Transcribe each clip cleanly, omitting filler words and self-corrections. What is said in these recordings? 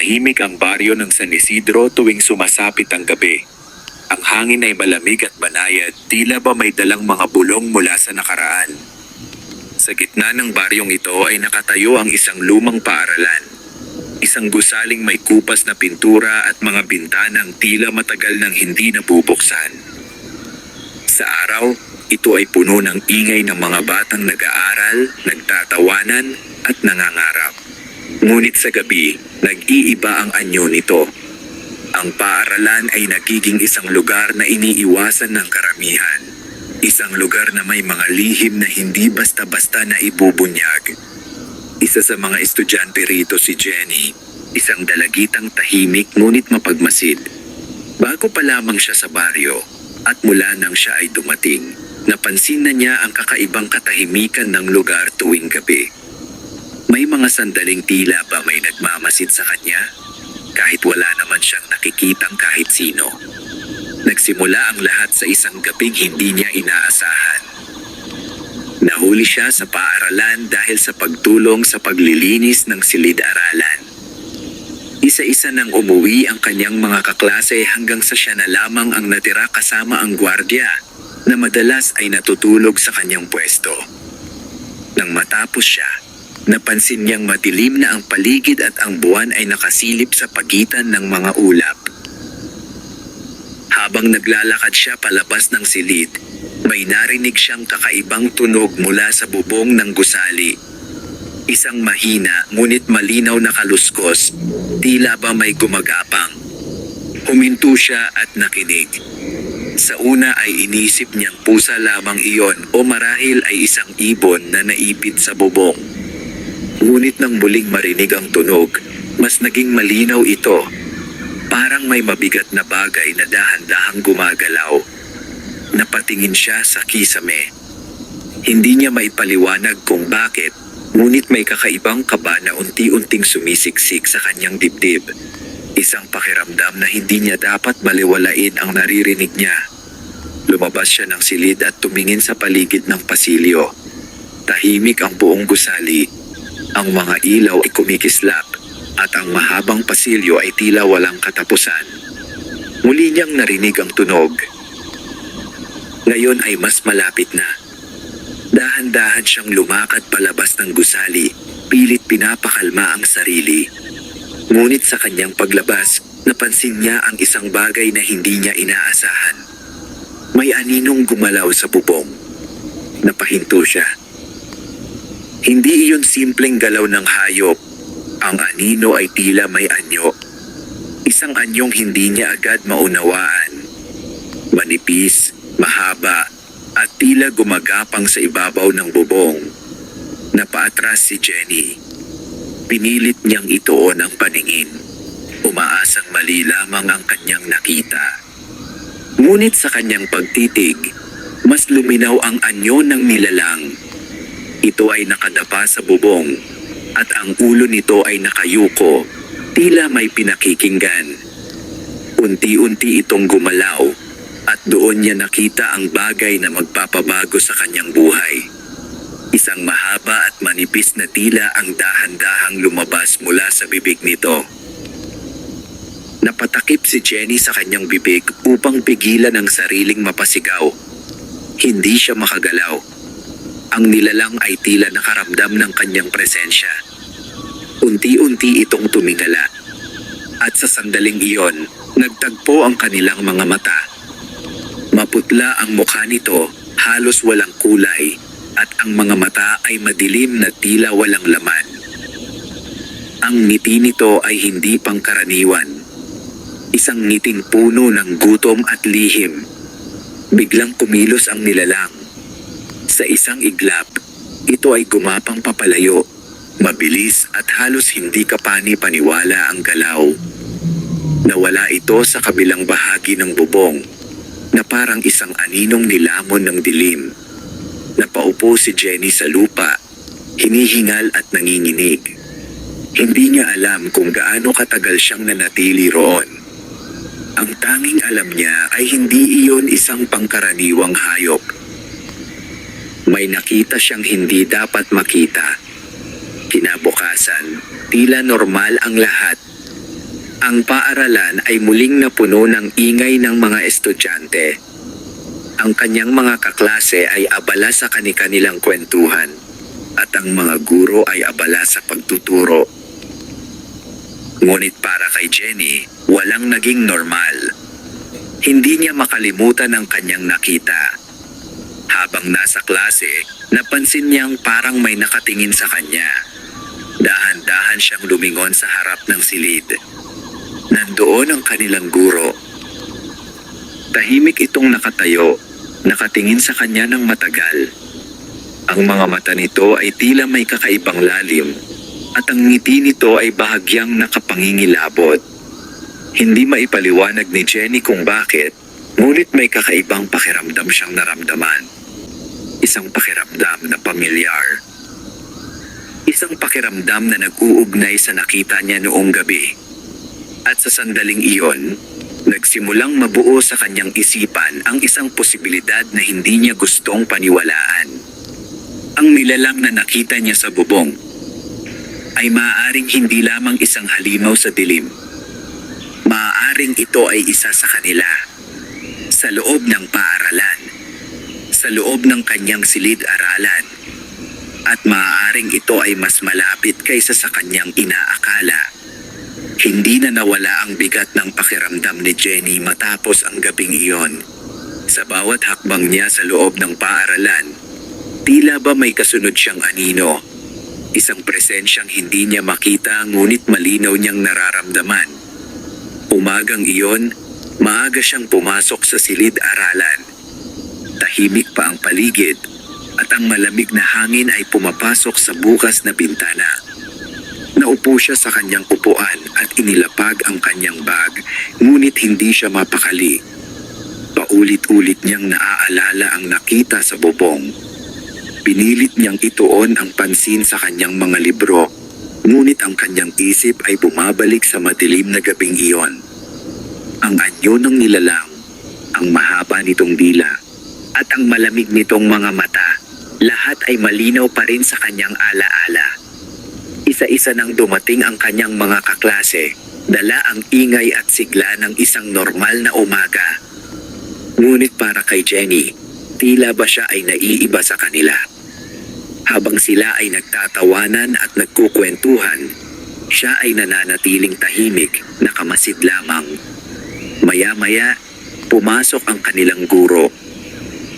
Tahimik ang baryo ng San Isidro tuwing sumasapit ang gabi. Ang hangin ay malamig at banayad, tila ba may dalang mga bulong mula sa nakaraan. Sa gitna ng baryong ito ay nakatayo ang isang lumang paaralan. Isang gusaling may kupas na pintura at mga bintanang tila matagal nang hindi nabubuksan. Sa araw, ito ay puno ng ingay ng mga batang nag-aaral, nagtatawanan at nangangarap. Ngunit sa gabi, nag-iiba ang anyo nito. Ang paaralan ay nagiging isang lugar na iniiwasan ng karamihan. Isang lugar na may mga lihim na hindi basta-basta na ibubunyag. Isa sa mga estudyante rito si Jenny, isang dalagitang tahimik ngunit mapagmasid. Bago pa lamang siya sa baryo, at mula nang siya ay dumating, napansin na niya ang kakaibang katahimikan ng lugar tuwing gabi. May mga sandaling tila ba may nagmamasid sa kanya, kahit wala naman siyang nakikitang kahit sino. Nagsimula ang lahat sa isang gabing hindi niya inaasahan. Nahuli siya sa paaralan dahil sa pagtulong sa paglilinis ng silid-aralan. Isa-isa nang umuwi ang kanyang mga kaklase hanggang sa siya na lamang ang natira kasama ang gwardiya na madalas ay natutulog sa kanyang pwesto. Nang matapos siya, napansin niyang madilim na ang paligid at ang buwan ay nakasilip sa pagitan ng mga ulap. Habang naglalakad siya palabas ng silid, may narinig siyang kakaibang tunog mula sa bubong ng gusali. Isang mahina ngunit malinaw na kaluskos, tila ba may gumagapang. Huminto siya at nakinig. Sa una ay inisip niyang pusa lamang iyon o marahil ay isang ibon na naipit sa bubong. Ngunit nang muling marinig ang tunog, mas naging malinaw ito. Parang may mabigat na bagay na dahan-dahang gumagalaw. Napatingin siya sa kisame. Hindi niya maipaliwanag kung bakit, ngunit may kakaibang kaba na unti-unting sumisiksik sa kanyang dibdib. Isang pakiramdam na hindi niya dapat baliwalain ang naririnig niya. Lumabas siya ng silid at tumingin sa paligid ng pasilyo. Tahimik ang buong gusali. Ang mga ilaw ay kumikislap at ang mahabang pasilyo ay tila walang katapusan. Muli niyang narinig ang tunog. Ngayon ay mas malapit na. Dahan-dahan siyang lumakad palabas ng gusali, pilit pinapakalma ang sarili. Ngunit sa kanyang paglabas, napansin niya ang isang bagay na hindi niya inaasahan. May aninong gumalaw sa bubong. Napahinto siya. Hindi iyon simpleng galaw ng hayop. Ang anino ay tila may anyo. Isang anyong hindi niya agad maunawaan. Manipis, mahaba, at tila gumagapang sa ibabaw ng bubong. Napaatras si Jenny. Pinilit niyang ituon ang paningin. Umaasang mali lamang ang kanyang nakita. Ngunit sa kanyang pagtitig, mas luminaw ang anyo ng nilalang. Ito ay nakadapa sa bubong at ang ulo nito ay nakayuko, tila may pinakikinggan. Unti-unti itong gumalaw at doon niya nakita ang bagay na magpapabago sa kanyang buhay. Isang mahaba at manipis na tila ang dahan-dahang lumabas mula sa bibig nito. Napatakip si Jenny sa kanyang bibig upang pigilan ang sariling mapasigaw. Hindi siya makagalaw. Ang nilalang ay tila nakaramdam ng kanyang presensya. Unti-unti itong tumingala. At sa sandaling iyon, nagtagpo ang kanilang mga mata. Maputla ang mukha nito, halos walang kulay, at ang mga mata ay madilim na tila walang laman. Ang ngiti nito ay hindi pangkaraniwan. Isang ngiting puno ng gutom at lihim. Biglang kumilos ang nilalang. Sa isang iglap, ito ay gumapang papalayo, mabilis at halos hindi kapani-paniwala ang galaw. Nawala ito sa kabilang bahagi ng bubong, na parang isang aninong nilamon ng dilim. Napaupo si Jenny sa lupa, hinihingal at nanginginig. Hindi niya alam kung gaano katagal siyang nanatili roon. Ang tanging alam niya ay hindi iyon isang pangkaraniwang hayop. May nakita siyang hindi dapat makita. Kinabukasan, tila normal ang lahat. Ang paaralan ay muling napuno ng ingay ng mga estudyante. Ang kanyang mga kaklase ay abala sa kani-kanilang kwentuhan, at ang mga guro ay abala sa pagtuturo. Ngunit para kay Jenny, walang naging normal. Hindi niya makalimutan ang kanyang nakita. Habang nasa klase, napansin niyang parang may nakatingin sa kanya. Dahan-dahan siyang lumingon sa harap ng silid. Nandoon ang kanilang guro. Tahimik itong nakatayo, nakatingin sa kanya ng matagal. Ang mga mata nito ay tila may kakaibang lalim, at ang ngiti nito ay bahagyang nakapangingilabot. Hindi maipaliwanag ni Jenny kung bakit, ngunit may kakaibang pakiramdam siyang naramdaman. Isang pakiramdam na pamilyar. Isang pakiramdam na nag-uugnay sa nakita niya noong gabi. At sa sandaling iyon, nagsimulang mabuo sa kanyang isipan ang isang posibilidad na hindi niya gustong paniwalaan. Ang nilalang na nakita niya sa bubong ay maaaring hindi lamang isang halimaw sa dilim. Maaaring ito ay isa sa kanila. Sa loob ng paaralan, sa loob ng kanyang silid-aralan, at maaaring ito ay mas malapit kaysa sa kanyang inaakala. Hindi na nawala ang bigat ng pakiramdam ni Jenny matapos ang gabing iyon. Sa bawat hakbang niya sa loob ng paaralan, tila ba may kasunod siyang anino. Isang presensyang hindi niya makita ngunit malinaw niyang nararamdaman. Umagang iyon, maaga siyang pumasok sa silid-aralan. Tahimik pa ang paligid at ang malamig na hangin ay pumapasok sa bukas na bintana. Naupo siya sa kanyang upuan at inilapag ang kanyang bag, ngunit hindi siya mapakali. Paulit-ulit niyang naaalala ang nakita sa bubong. Pinilit niyang ituon ang pansin sa kanyang mga libro, ngunit ang kanyang isip ay bumabalik sa madilim na gabing iyon. Ang anyo ng nilalang, ang mahaba nitong dila, at ang malamig nitong mga mata, lahat ay malinaw pa rin sa kanyang alaala. Isa-isa nang dumating ang kanyang mga kaklase, dala ang ingay at sigla ng isang normal na umaga. Ngunit para kay Jenny, tila ba siya ay naiiba sa kanila. Habang sila ay nagtatawanan at nagkukwentuhan, siya ay nananatiling tahimik, nakamasid lamang. Maya-maya, pumasok ang kanilang guro.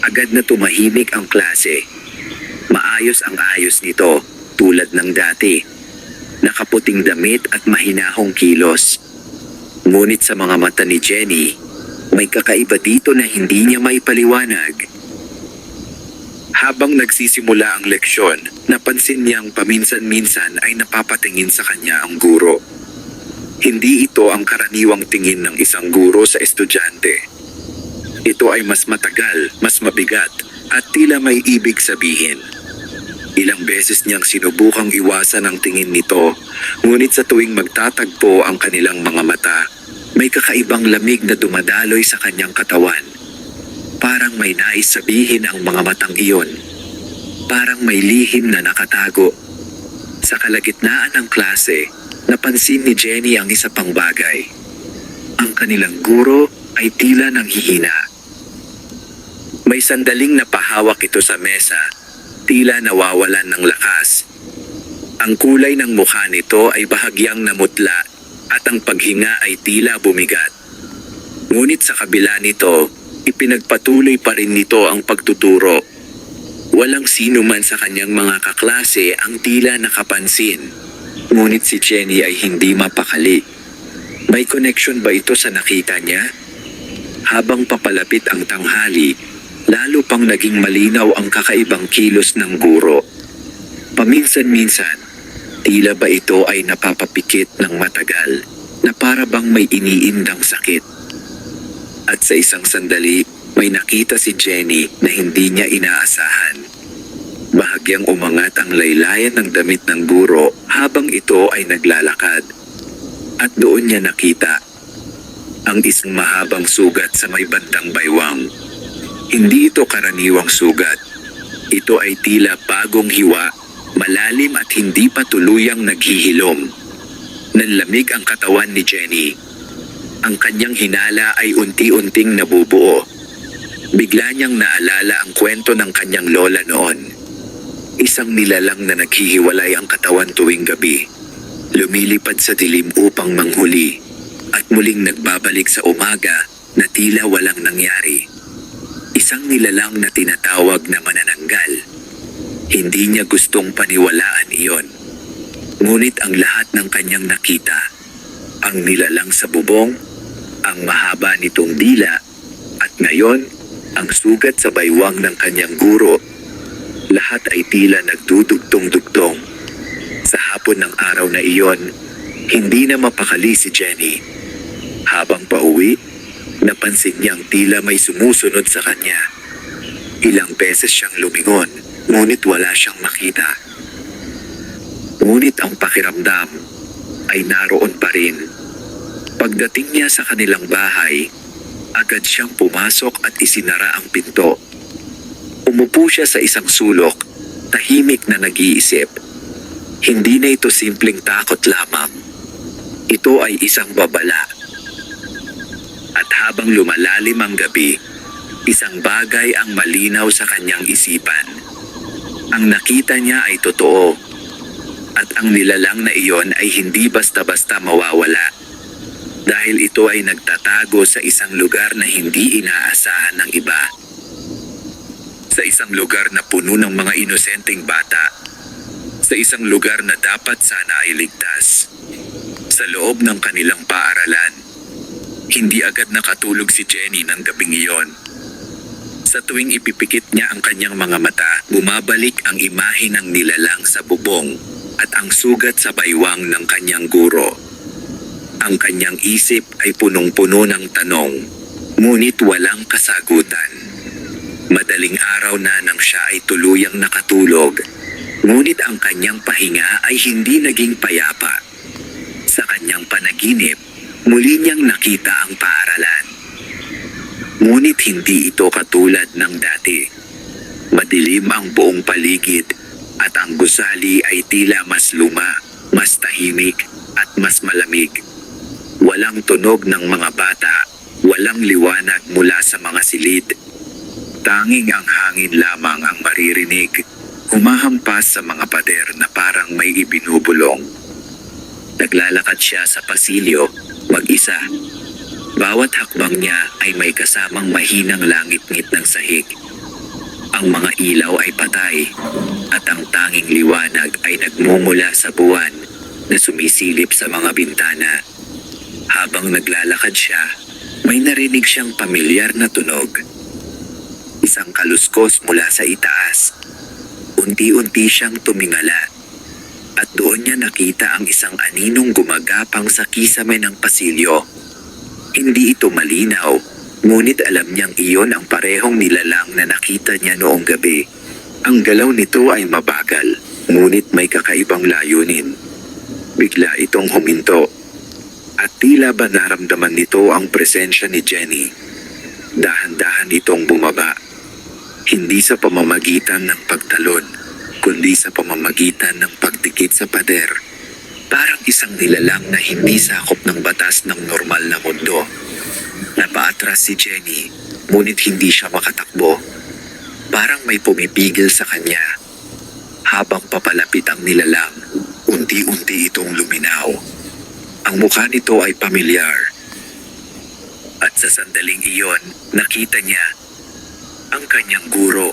Agad na tumahimik ang klase. Maayos ang ayos nito, tulad ng dati. Nakaputing damit at mahinahong kilos. Ngunit sa mga mata ni Jenny, may kakaiba dito na hindi niya maipaliwanag. Habang nagsisimula ang leksyon, napansin niyang paminsan-minsan ay napapatingin sa kanya ang guro. Hindi ito ang karaniwang tingin ng isang guro sa estudyante. Ito ay mas matagal, mas mabigat, at tila may ibig sabihin. Ilang beses niyang sinubukang iwasan ang tingin nito, ngunit sa tuwing magtatagpo ang kanilang mga mata, may kakaibang lamig na dumadaloy sa kanyang katawan. Parang may nais sabihin ang mga matang iyon. Parang may lihim na nakatago. Sa kalagitnaan ng klase, napansin ni Jenny ang isa pang bagay. Ang kanilang guro ay tila nanghihina. May sandaling napahawak ito sa mesa, tila nawawalan ng lakas. Ang kulay ng mukha nito ay bahagyang namutla at ang paghinga ay tila bumigat. Ngunit sa kabila nito, ipinagpatuloy pa rin nito ang pagtuturo. Walang sino man sa kanyang mga kaklase ang tila nakapansin. Ngunit si Jenny ay hindi mapakali. May connection ba ito sa nakita niya? Habang papalapit ang tanghali, lalo pang naging malinaw ang kakaibang kilos ng guro. Paminsan-minsan, tila ba ito ay napapapikit ng matagal na para bang may iniindang sakit. At sa isang sandali, may nakita si Jenny na hindi niya inaasahan. Bahagyang umangat ang laylayan ng damit ng guro habang ito ay naglalakad. At doon niya nakita ang isang mahabang sugat sa may bandang baywang. Hindi ito karaniwang sugat. Ito ay tila bagong hiwa, malalim at hindi pa tuluyang naghihilom. Nanlamig ang katawan ni Jenny. Ang kanyang hinala ay unti-unting nabubuo. Bigla niyang naalala ang kwento ng kanyang lola noon. Isang nilalang na naghihiwalay ang katawan tuwing gabi. Lumilipad sa dilim upang manghuli. At muling nagbabalik sa umaga na tila walang nangyari. Isang nilalang na tinatawag na manananggal. Hindi niya gustong paniwalaan iyon. Ngunit ang lahat ng kanyang nakita, ang nilalang sa bubong, ang mahaba nitong dila, at ngayon, ang sugat sa baywang ng kanyang guro, lahat ay tila nagdudugtong-dugtong. Sa hapon ng araw na iyon, hindi na mapakali si Jenny. Habang pauwi, napansin niyang tila may sumusunod sa kanya. Ilang beses siyang lumingon, ngunit wala siyang makita. Ngunit ang pakiramdam ay naroon pa rin. Pagdating niya sa kanilang bahay, agad siyang pumasok at isinara ang pinto. Umupo siya sa isang sulok, tahimik na nag-iisip. Hindi na ito simpleng takot lamang. Ito ay isang babala. At habang lumalalim ang gabi, isang bagay ang malinaw sa kanyang isipan. Ang nakita niya ay totoo. At ang nilalang na iyon ay hindi basta-basta mawawala. Dahil ito ay nagtatago sa isang lugar na hindi inaasahan ng iba. Sa isang lugar na puno ng mga inosenteng bata. Sa isang lugar na dapat sana ay ligtas. Sa loob ng kanilang paaralan. Hindi agad nakatulog si Jenny ng gabing iyon. Sa tuwing ipipikit niya ang kanyang mga mata, bumabalik ang imahe ng nilalang sa bubong at ang sugat sa baywang ng kanyang guro. Ang kanyang isip ay punong-puno ng tanong, ngunit walang kasagutan. Madaling araw na nang siya ay tuluyang nakatulog, ngunit ang kanyang pahinga ay hindi naging payapa. Sa kanyang panaginip, muli niyang nakita ang paaralan. Ngunit hindi ito katulad ng dati. Madilim ang buong paligid at ang gusali ay tila mas luma, mas tahimik at mas malamig. Walang tunog ng mga bata, walang liwanag mula sa mga silid. Tanging ang hangin lamang ang maririnig, humahampas sa mga pader na parang may ibinubulong. Naglalakad siya sa pasilyo, mag-isa. Bawat hakbang niya ay may kasamang mahinang langit-ngit ng sahig. Ang mga ilaw ay patay at ang tanging liwanag ay nagmumula sa buwan na sumisilip sa mga bintana. Habang naglalakad siya, may narinig siyang pamilyar na tunog. Isang kaluskos mula sa itaas. Unti-unti siyang tumingala at doon niya nakita ang isang aninong gumagapang sa kisame ng pasilyo. Hindi ito malinaw, ngunit alam niyang iyon ang parehong nilalang na nakita niya noong gabi. Ang galaw nito ay mabagal, ngunit may kakaibang layunin. Bigla itong huminto, at tila ba naramdaman nito ang presensya ni Jenny. Dahan-dahan itong bumaba, hindi sa pamamagitan ng pagtalon, kundi sa pamamagitan ng pagdikit sa pader. Parang isang nilalang na hindi sakop ng batas ng normal na mundo. Napaatras si Jenny, ngunit hindi siya makatakbo. Parang may pumipigil sa kanya. Habang papalapit ang nilalang, unti-unti itong luminaw. Ang mukha nito ay pamilyar. At sa sandaling iyon, nakita niya ang kanyang guro.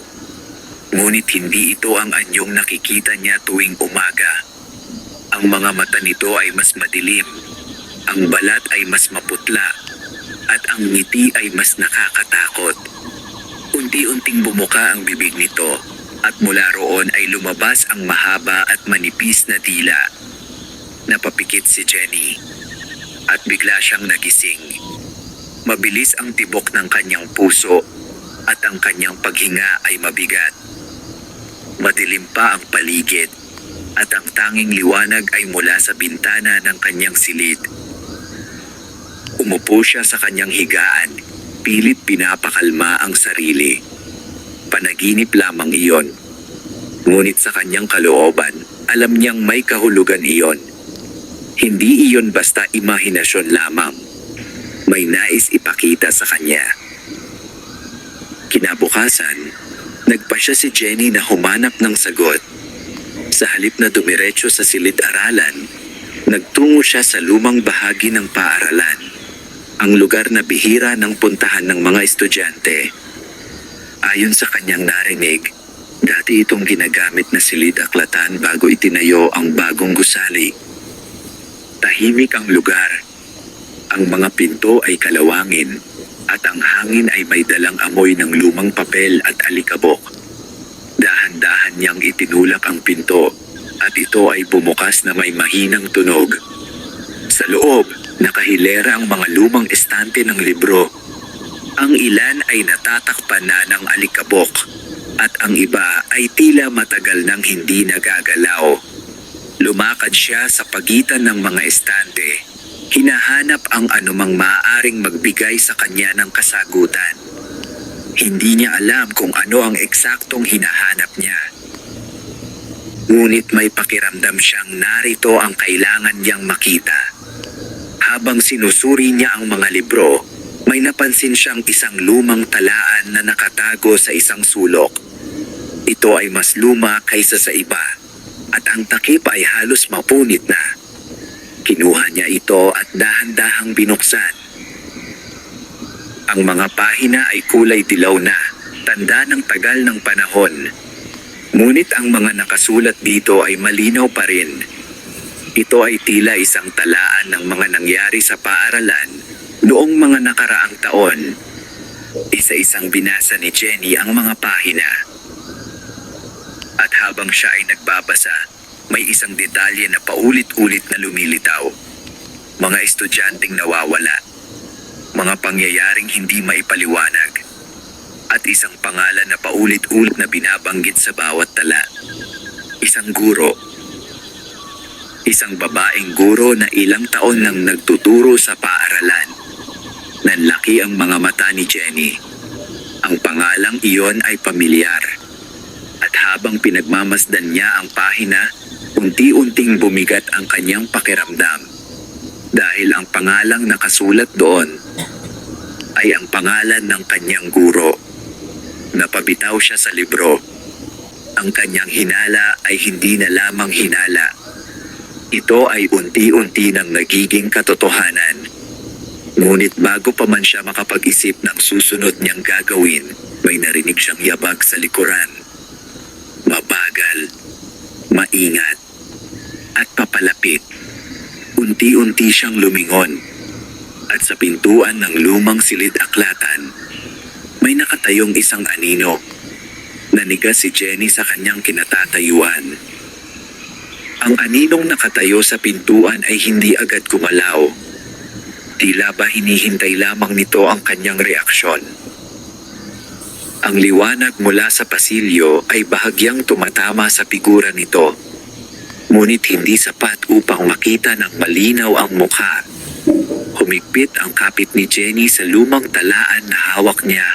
Ngunit hindi ito ang anyong nakikita niya tuwing umaga. Ang mga mata nito ay mas madilim, ang balat ay mas maputla, at ang ngiti ay mas nakakatakot. Unti-unting bumuka ang bibig nito, at mula roon ay lumabas ang mahaba at manipis na dila. Napapikit si Jenny, at bigla siyang nagising. Mabilis ang tibok ng kanyang puso, at ang kanyang paghinga ay mabigat. Madilim pa ang paligid, at ang tanging liwanag ay mula sa bintana ng kanyang silid. Umupo siya sa kanyang higaan, pilit pinapakalma ang sarili. Panaginip lamang iyon. Ngunit sa kanyang kalooban, alam niyang may kahulugan iyon. Hindi iyon basta imahinasyon lamang. May nais ipakita sa kanya. Kinabukasan, nagpasya si Jenny na humanap ng sagot. Sa halip na dumiretso sa silid-aralan, nagtungo siya sa lumang bahagi ng paaralan, ang lugar na bihira ng puntahan ng mga estudyante. Ayon sa kanyang narinig, dati itong ginagamit na silid-aklatan bago itinayo ang bagong gusali. Tahimik ang lugar. Ang mga pinto ay kalawangin at ang hangin ay may dalang amoy ng lumang papel at alikabok. Dahan-dahan niyang itinulak ang pinto at ito ay bumukas na may mahinang tunog. Sa loob, nakahilera ang mga lumang estante ng libro. Ang ilan ay natatakpan na ng alikabok at ang iba ay tila matagal nang hindi nagagalaw. Lumakad siya sa pagitan ng mga estante. Hinahanap ang anumang maaaring magbigay sa kanya ng kasagutan. Hindi niya alam kung ano ang eksaktong hinahanap niya. Ngunit may pakiramdam siyang narito ang kailangan niyang makita. Habang sinusuri niya ang mga libro, may napansin siyang isang lumang talaan na nakatago sa isang sulok. Ito ay mas luma kaysa sa iba, at ang takip ay halos mapunit na. Kinuha niya ito at dahan-dahang binuksan. Ang mga pahina ay kulay dilaw na, tanda ng tagal ng panahon. Ngunit ang mga nakasulat dito ay malinaw pa rin. Ito ay tila isang talaan ng mga nangyari sa paaralan noong mga nakaraang taon. Isa-isang binasa ni Jenny ang mga pahina. At habang siya ay nagbabasa, may isang detalye na paulit-ulit na lumilitaw. Mga estudyanteng nawawala, mga pangyayaring hindi maipaliwanag, at isang pangalan na paulit-ulit na binabanggit sa bawat tala. Isang guro. Isang babaeng guro na ilang taon nang nagtuturo sa paaralan. Nanlaki ang mga mata ni Jenny. Ang pangalang iyon ay pamilyar. At habang pinagmamasdan niya ang pahina, unti-unting bumigat ang kanyang pakiramdam. Dahil ang pangalang nakasulat doon ay ang pangalan ng kanyang guro. Napabitaw siya sa libro. Ang kanyang hinala ay hindi na lamang hinala. Ito ay unti-unti nang nagiging katotohanan. Ngunit bago pa man siya makapag-isip ng susunod niyang gagawin, may narinig siyang yabag sa likuran. Mabagal, maingat, at papalapit. Unti-unti siyang lumingon. At sa pintuan ng lumang silid-aklatan, may nakatayong isang anino. Naniga si Jenny sa kanyang kinatatayuan. Ang aninong nakatayo sa pintuan ay hindi agad gumalaw. Tila ba hinihintay lamang nito ang kanyang reaksyon. Ang liwanag mula sa pasilyo ay bahagyang tumatama sa figura nito. Ngunit hindi sapat upang makita ng malinaw ang mukha. Humigpit ang kapit ni Jenny sa lumang talaan na hawak niya.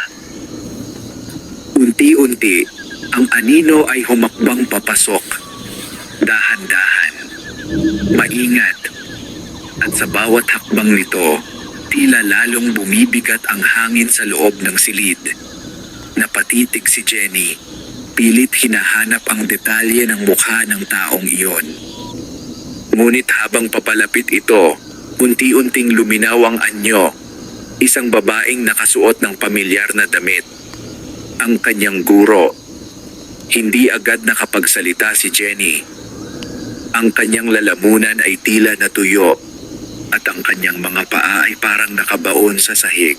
Unti-unti, ang anino ay humakbang papasok. Dahan-dahan, maingat, at sa bawat hakbang nito, tila lalong bumibigat ang hangin sa loob ng silid. Napatitig si Jenny, pilit hinahanap ang detalye ng mukha ng taong iyon. Ngunit habang papalapit ito, unti-unting luminaw ang anyo, isang babaeng nakasuot ng pamilyar na damit. Ang kanyang guro. Hindi agad nakapagsalita si Jenny. Ang kanyang lalamunan ay tila natuyo, at ang kanyang mga paa ay parang nakabaon sa sahig.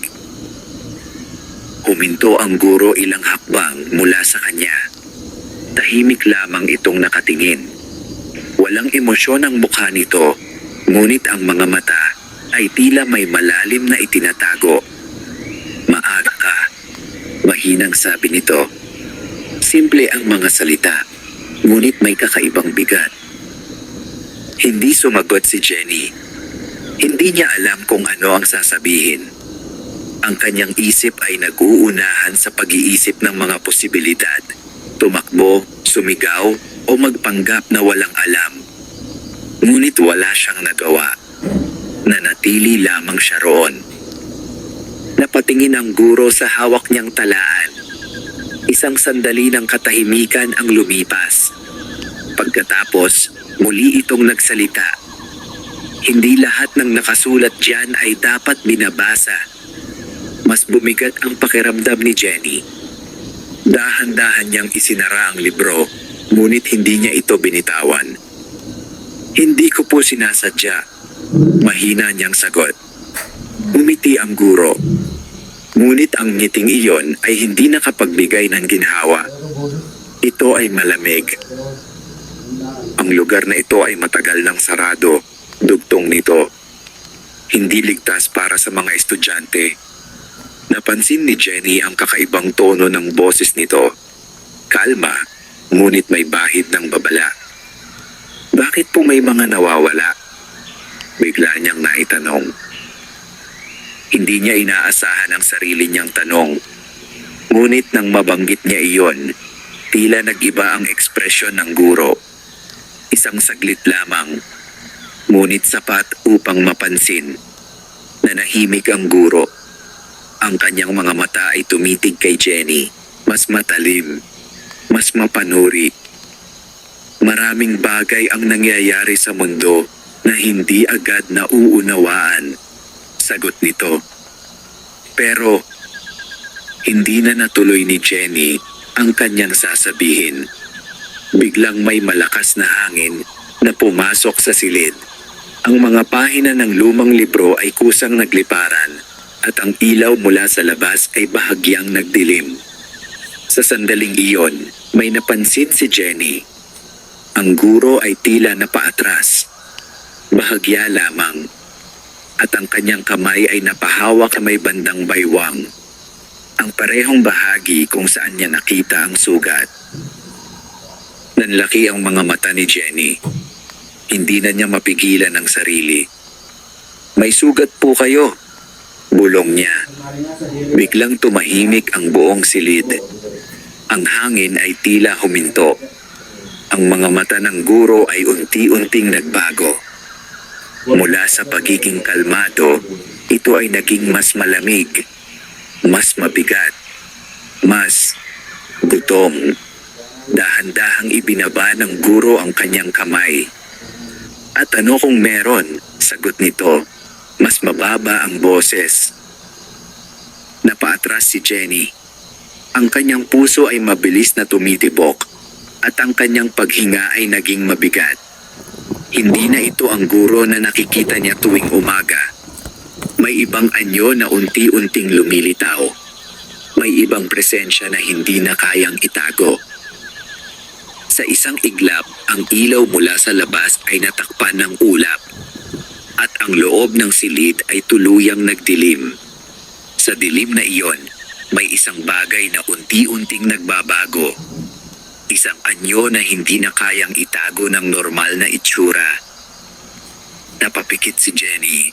Huminto ang guro ilang hakbang mula sa kanya. Tahimik lamang itong nakatingin. Walang emosyon ang mukha nito, ngunit ang mga mata ay tila may malalim na itinatago. Maaga ka, mahinang sabi nito. Simple ang mga salita, ngunit may kakaibang bigat. Hindi sumagot si Jenny. Hindi niya alam kung ano ang sasabihin. Ang kanyang isip ay nag-uunahan sa pag-iisip ng mga posibilidad. Tumakbo, sumigaw, o magpanggap na walang alam. Ngunit wala siyang nagawa. Nanatili lamang siya roon. Napatingin ang guro sa hawak niyang talaan. Isang sandali ng katahimikan ang lumipas. Pagkatapos, muli itong nagsalita. Hindi lahat ng nakasulat diyan ay dapat binabasa. Mas bumigat ang pakiramdam ni Jenny. Dahan-dahan niyang isinara ang libro, ngunit hindi niya ito binitawan. Hindi ko po sinasadya. Mahina niyang sagot. Umiti ang guro. Ngunit ang ngiting iyon ay hindi nakapagbigay ng ginhawa. Ito ay malamig. Ang lugar na ito ay matagal nang sarado. Dugtong nito. Hindi ligtas para sa mga estudyante. Napansin ni Jenny ang kakaibang tono ng boses nito. Kalma, ngunit may bahid ng babala. Bakit po may mga nawawala? Bigla niyang naitanong. Hindi niya inaasahan ang sarili niyang tanong. Ngunit nang mabanggit niya iyon, tila nag-iba ang ekspresyon ng guro. Isang saglit lamang, ngunit sapat upang mapansin. Nanahimik ang guro. Ang kanyang mga mata ay tumitig kay Jenny. Mas matalim, mas mapanuri. Maraming bagay ang nangyayari sa mundo na hindi agad nauunawaan. Sagot nito. Pero, hindi na natuloy ni Jenny ang kanyang sasabihin. Biglang may malakas na hangin na pumasok sa silid. Ang mga pahina ng lumang libro ay kusang nagliparan at ang ilaw mula sa labas ay bahagyang nagdilim. Sa sandaling iyon, may napansin si Jenny. Ang guro ay tila napaatras. Bahagya lamang. At ang kanyang kamay ay napahawak sa may bandang baywang. Ang parehong bahagi kung saan niya nakita ang sugat. Nanlaki ang mga mata ni Jenny. Hindi na niya mapigilan ang sarili. May sugat po kayo. Bulong niya. Biglang tumahimik ang buong silid. Ang hangin ay tila huminto. Ang mga mata ng guro ay unti-unting nagbago. Mula sa pagiging kalmado, ito ay naging mas malamig, mas mabigat, mas gutom. Dahan-dahang ibinaba ng guro ang kanyang kamay. At ano kung meron? Sagot nito. Mas mababa ang boses. Napaatras si Jenny. Ang kanyang puso ay mabilis na tumitibok at ang kanyang paghinga ay naging mabigat. Hindi na ito ang guro na nakikita niya tuwing umaga. May ibang anyo na unti-unting lumilitaw. May ibang presensya na hindi na kayang itago. Sa isang iglap, ang ilaw mula sa labas ay natakpan ng ulap. At ang loob ng silid ay tuluyang nagdilim. Sa dilim na iyon, may isang bagay na unti-unting nagbabago. Isang anyo na hindi na kayang itago ng normal na itsura. Napapikit si Jenny.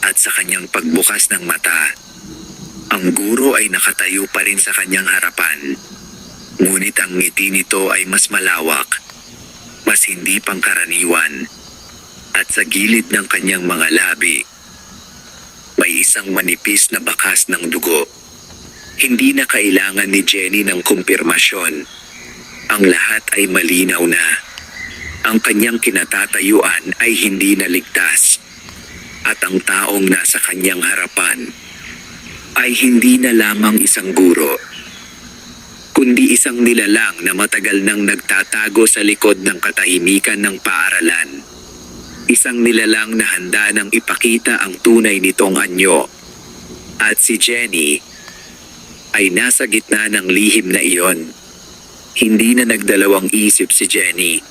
At sa kanyang pagbukas ng mata, ang guro ay nakatayo pa rin sa kanyang harapan. Ngunit ang ngiti nito ay mas malawak, mas hindi pangkaraniwan. At sa gilid ng kanyang mga labi, may isang manipis na bakas ng dugo. Hindi na kailangan ni Jenny ng kumpirmasyon. Ang lahat ay malinaw na. Ang kanyang kinatatayuan ay hindi naligtas. At ang taong nasa kanyang harapan ay hindi na lamang isang guro, kundi isang nilalang na matagal nang nagtatago sa likod ng katahimikan ng paaralan. Isang nilalang na handa nang ipakita ang tunay nitong anyo. At si Jenny ay nasa gitna ng lihim na iyon. Hindi na nagdalawang isip si Jenny.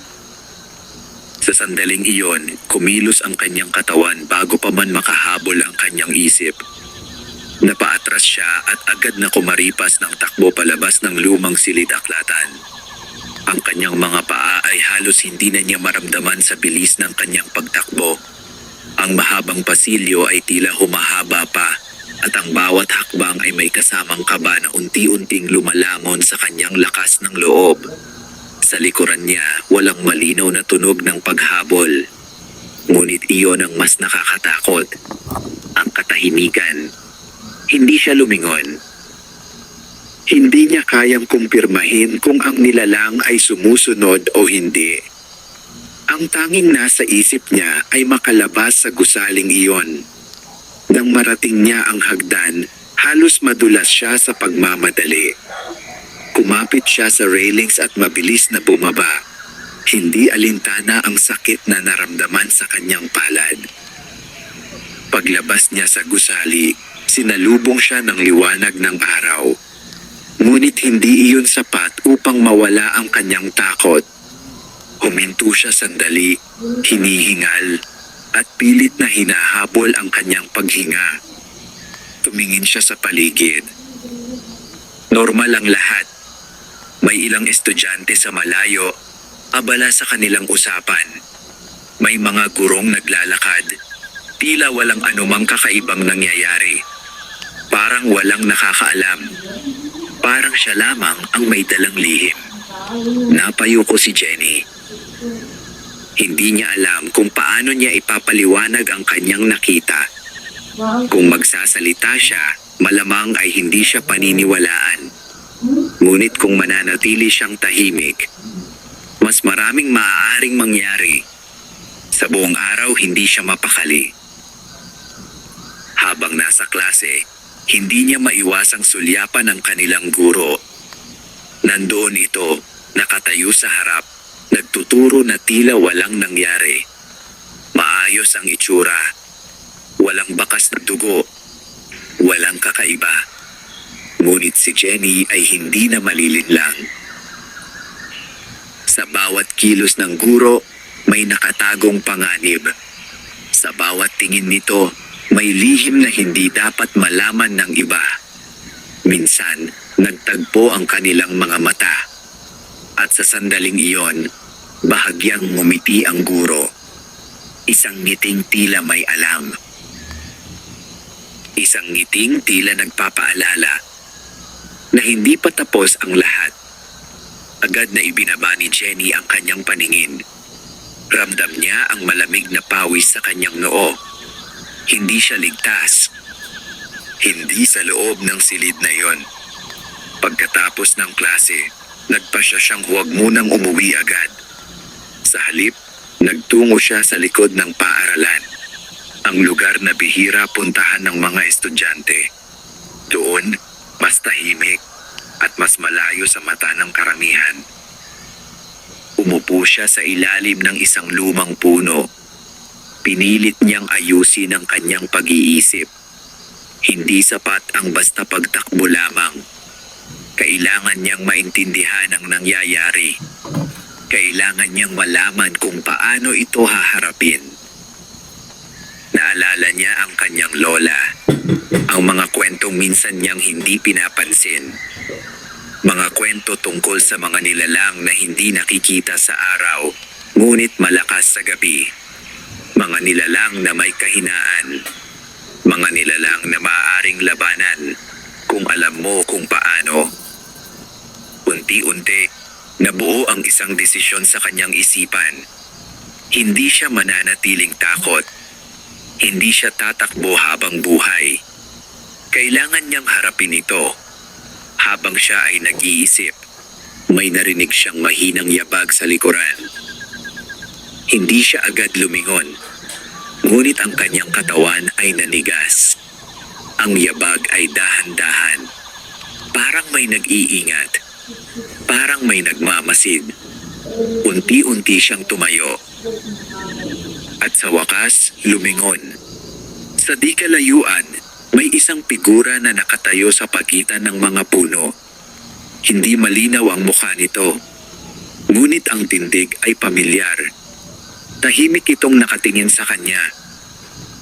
Sa sandaling iyon, kumilos ang kanyang katawan bago pa man makahabol ang kanyang isip. Napaatras siya at agad na kumaripas ng takbo palabas ng lumang silid aklatan. Ang kanyang mga paa ay halos hindi na niya maramdaman sa bilis ng kanyang pagtakbo. Ang mahabang pasilyo ay tila humahaba pa at ang bawat hakbang ay may kasamang kaba na unti-unting lumalamon sa kanyang lakas ng loob. Sa likuran niya, walang malinaw na tunog ng paghabol, Ngunit iyon ang mas nakakatakot. Ang katahimikan. Hindi siya lumingon. Hindi niya kayang kumpirmahin kung ang nilalang ay sumusunod o hindi. Ang tanging nasa isip niya ay makalabas sa gusaling iyon. Nang marating niya ang hagdan, halos madulas siya sa pagmamadali. Kumapit siya sa railings at mabilis na bumaba. Hindi alintana ang sakit na naramdaman sa kanyang palad. Paglabas niya sa gusali, sinalubong siya ng liwanag ng araw. Ngunit hindi iyon sapat upang mawala ang kanyang takot. Huminto siya sandali, hinihingal, at pilit na hinahabol ang kanyang paghinga. Tumingin siya sa paligid. Normal ang lahat. May ilang estudyante sa malayo, abala sa kanilang usapan. May mga gurong naglalakad, tila walang anumang kakaibang nangyayari. Parang walang nakakaalam. Parang siya lamang ang may dalang lihim. Napayuko si Jenny. Hindi niya alam kung paano niya ipapaliwanag ang kanyang nakita. Kung magsasalita siya, malamang ay hindi siya paniniwalaan. Ngunit kung mananatili siyang tahimik, mas maraming maaaring mangyari. Sa buong araw, hindi siya mapakali. Habang nasa klase, hindi niya maiwasang sulyapan ang kanilang guro. Nandoon ito, nakatayo sa harap, nagtuturo na tila walang nangyari. Maayos ang itsura. Walang bakas na dugo. Walang kakaiba. Ngunit si Jenny ay hindi na malilinlang. Sa bawat kilos ng guro, may nakatagong panganib. Sa bawat tingin nito, may lihim na hindi dapat malaman ng iba. Minsan, nagtagpo ang kanilang mga mata. At sa sandaling iyon, bahagyang ngumiti ang guro. Isang ngiting tila may alam. Isang ngiting tila nagpapaalala na hindi pa tapos ang lahat. Agad na ibinaba ni Jenny ang kanyang paningin. Ramdam niya ang malamig na pawis sa kanyang noo. Hindi siya ligtas. Hindi sa loob ng silid na yon. Pagkatapos ng klase, nagpasya siyang huwag munang umuwi agad. Sa halip, nagtungo siya sa likod ng paaralan. Ang lugar na bihira puntahan ng mga estudyante. Doon, mas tahimik at mas malayo sa mata ng karamihan. Umupo siya sa ilalim ng isang lumang puno. Pinilit niyang ayusin ang kanyang pag-iisip. Hindi sapat ang basta pagtakbo lamang. Kailangan niyang maintindihan ang nangyayari. Kailangan niyang malaman kung paano ito haharapin. Naalala niya ang kanyang lola. Ang mga kwentong minsan niyang hindi pinapansin. Mga kwento tungkol sa mga nilalang na hindi nakikita sa araw, ngunit malakas sa gabi. Mga nilalang na may kahinaan. Mga nilalang na maaaring labanan kung alam mo kung paano. Unti-unti, nabuo ang isang desisyon sa kanyang isipan. Hindi siya mananatiling takot. Hindi siya tatakbo habang buhay. Kailangan niyang harapin ito. Habang siya ay nag-iisip, may narinig siyang mahinang yabag sa likuran. Hindi siya agad lumingon, ngunit ang kanyang katawan ay nanigas. Ang yabag ay dahan-dahan. Parang may nag-iingat. Parang may nagmamasid. Unti-unti siyang tumayo. At sa wakas, lumingon. Sa di kalayuan, may isang figura na nakatayo sa pagitan ng mga puno. Hindi malinaw ang mukha nito. Ngunit ang tindig ay pamilyar. Tahimik itong nakatingin sa kanya.